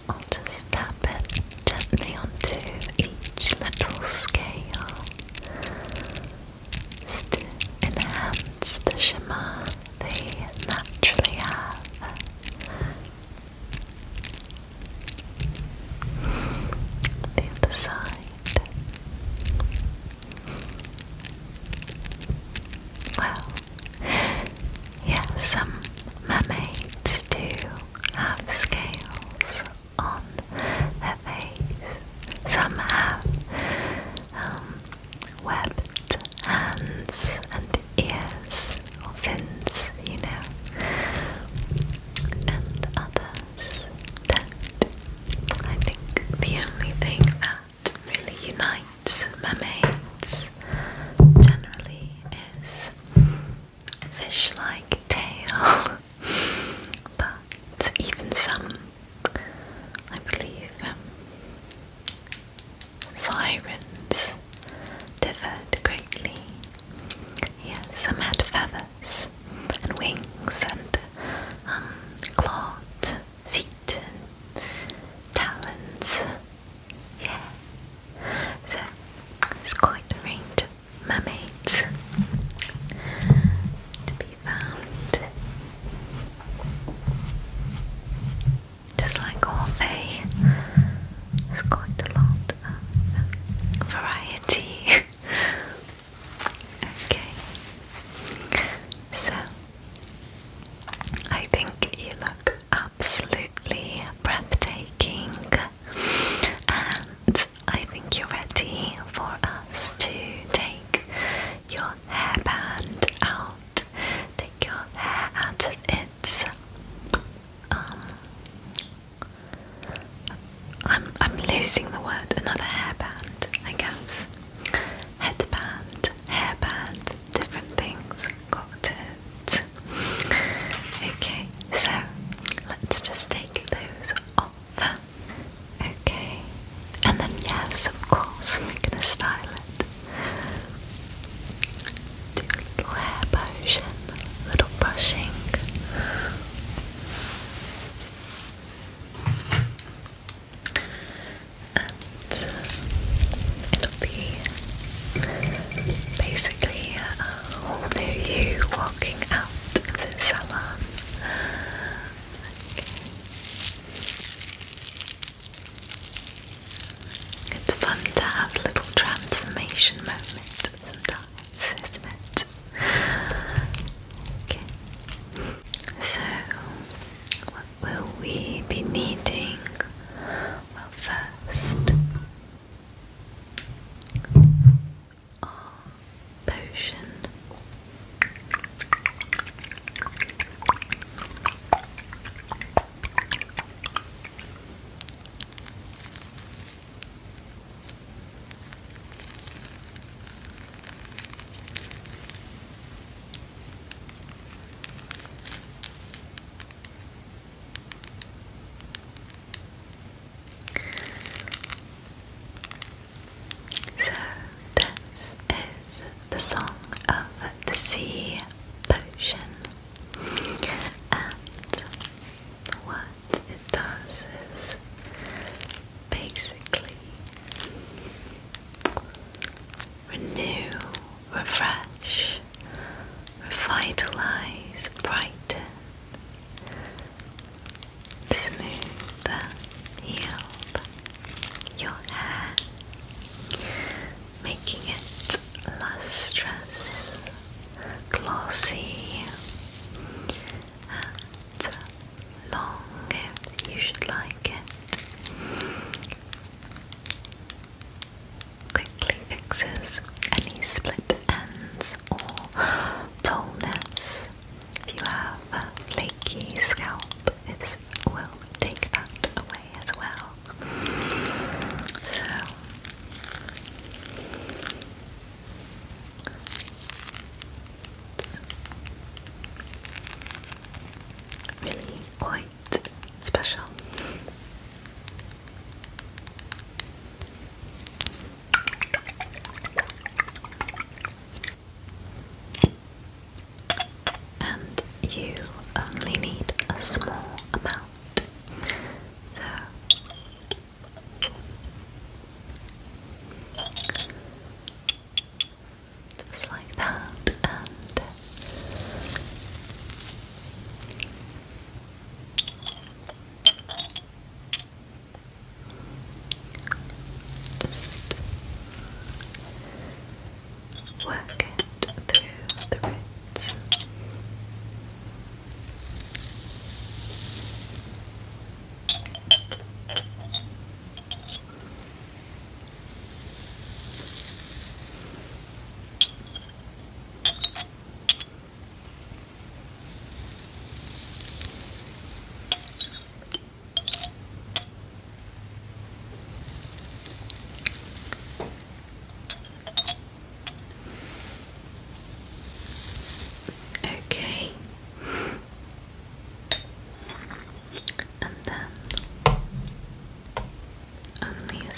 I'll just tap it gently onto each little scale just to enhance the shimmer they naturally have. The other side. Well, yeah, some mermaids do have scales on their face. Some have webbed hands and ears, or fins, you know, and others don't. I think the only thing that really unites mermaids generally is fish-like tail, but even some, I believe, sirens differed greatly. Yes, some had feathers and wings and clawed feet and talons. Yeah, so there's quite a range of mermaids to be found. Just like Orphe, there's quite a lot of variety. Okay, so I think you look absolutely breathtaking, and I think you're ready for us to take your hairband out, take your hair out of its I'm losing the word, another hairband, I guess. Headband, hairband, different things, got it. Okay, so let's just take those off. Okay, and then yes, of course, we're gonna style it. Do a little hair potion, a little brushing. And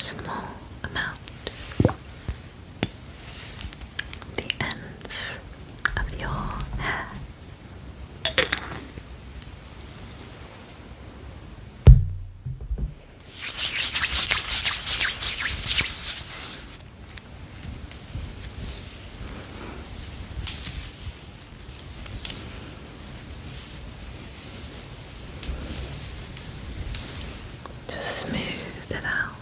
small amount, the ends of your hair. To smooth it out.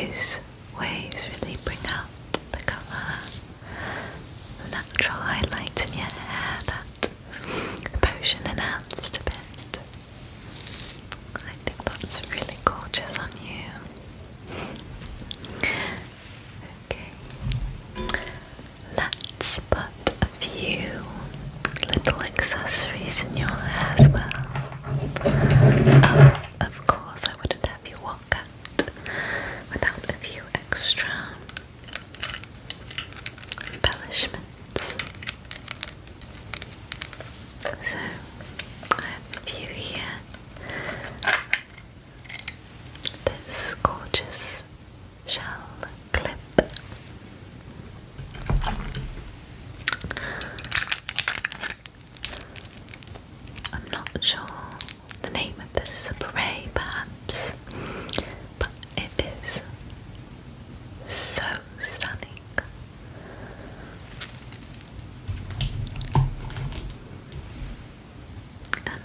those waves really bring out the colour, the natural highlight in your hair that the potion enhanced a bit. I think that's really gorgeous on you. Okay, let's put a few little accessories in your hair as well. Of course, I wouldn't have you walk out without a few extra embellishments. So, I have a few here. This gorgeous shell clip. I'm not sure the name of this, a beret perhaps, but it is so stunning. And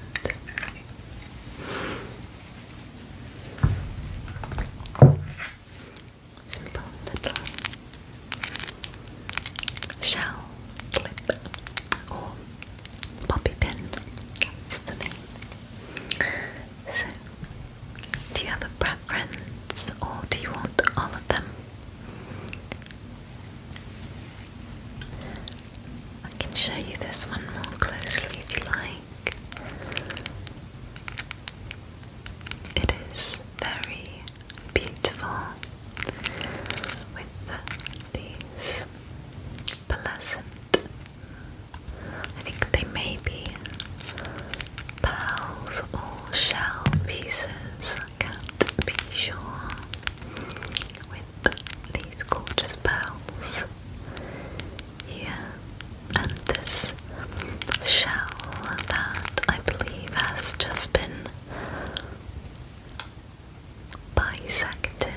simple little shell clip or bobby pin, that's the name. So, do you have a preference or do you want all of them? I can show you this one more closely if you like. It is very beautiful with these pearlescent, I think they may be pearls or shell pieces, I can't be sure, with these gorgeous pearls here, and this shell that I believe has just been bisected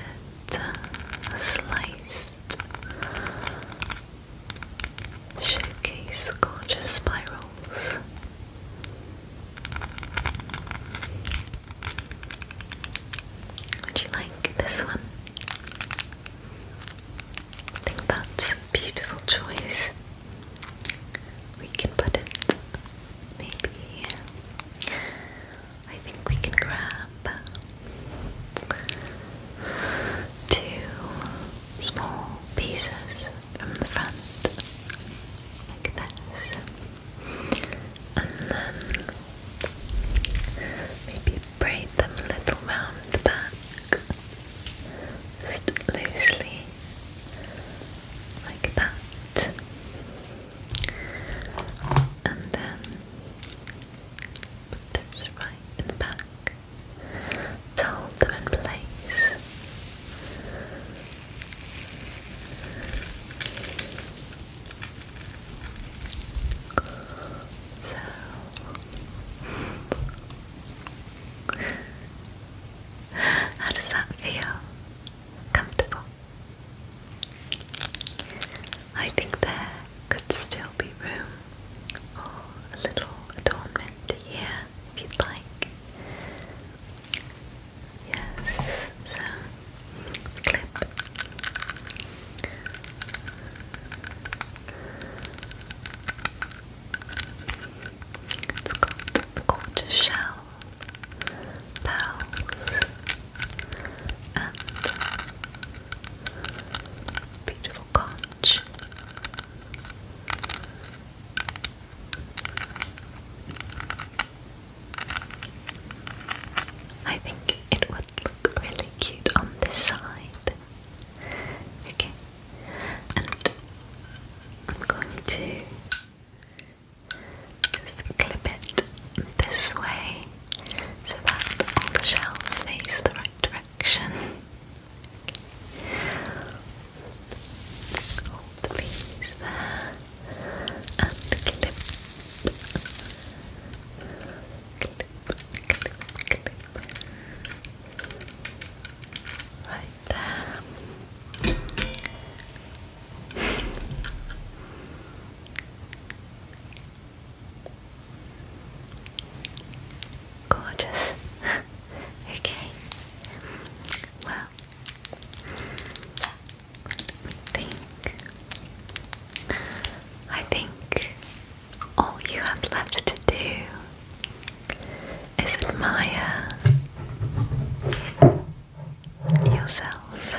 yourself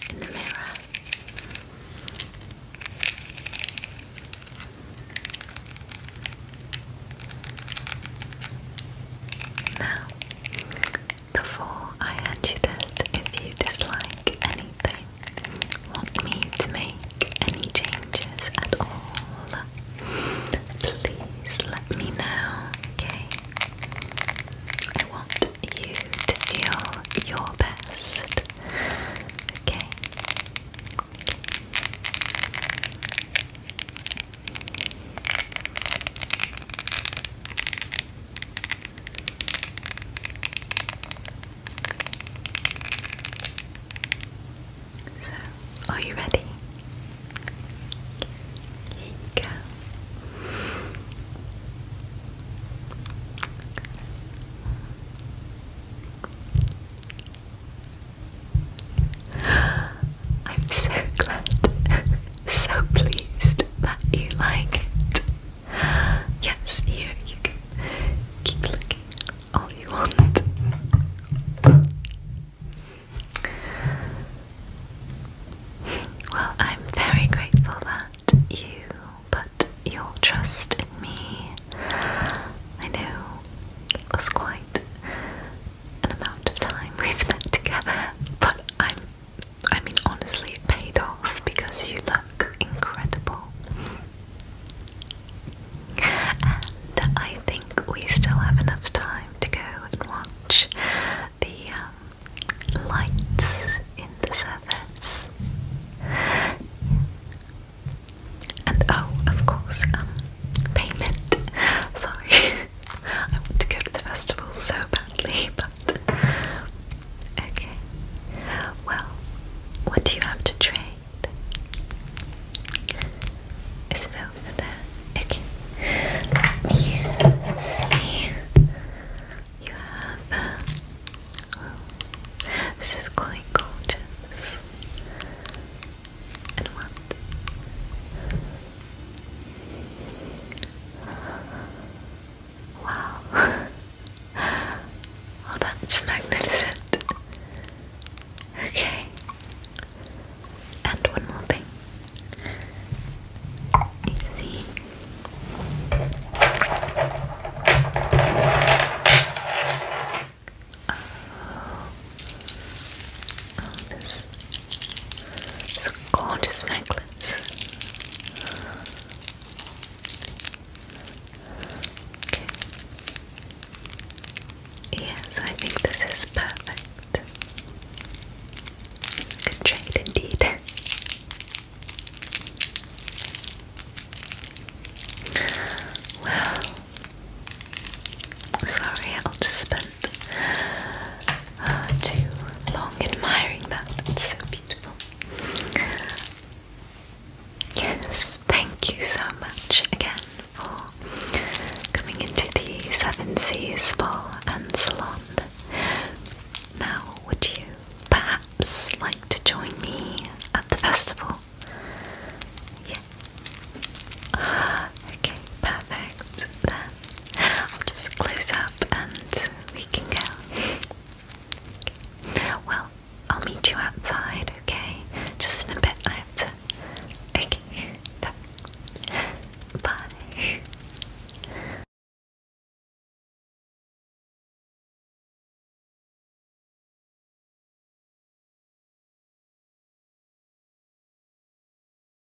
in the mirror. Now, before I hand you this, if you dislike anything, want me to make any changes at all, please let me know, okay? I want you to feel your best, okay? So, are you ready? Here you go. I'm so glad, so pleased that you like it. Yes, you can keep looking all you want. Well, I'm very grateful that you put your trust in me. I know it was quite an amount of time we spent together, but I mean honestly it paid off because you look incredible. And I think we still have enough time to go and watch the lights in the service. And oh, of course, payment. Sorry, I want to go to the festival so badly, but okay. Well, what do you have to trade? Is it over there? Okay. Let me see. You have. Oh, this is quite gorgeous. And what? Wow. Oh, that's magnificent. Okay. And one more thing. You see? Oh, this gorgeous necklace. Okay. Yes, I think this is perfect. Good trade indeed. Well, sorry, I'll just spend too long admiring that. It's so beautiful. Yes, thank you so much again for coming into the Seven Seas Spa and Salon.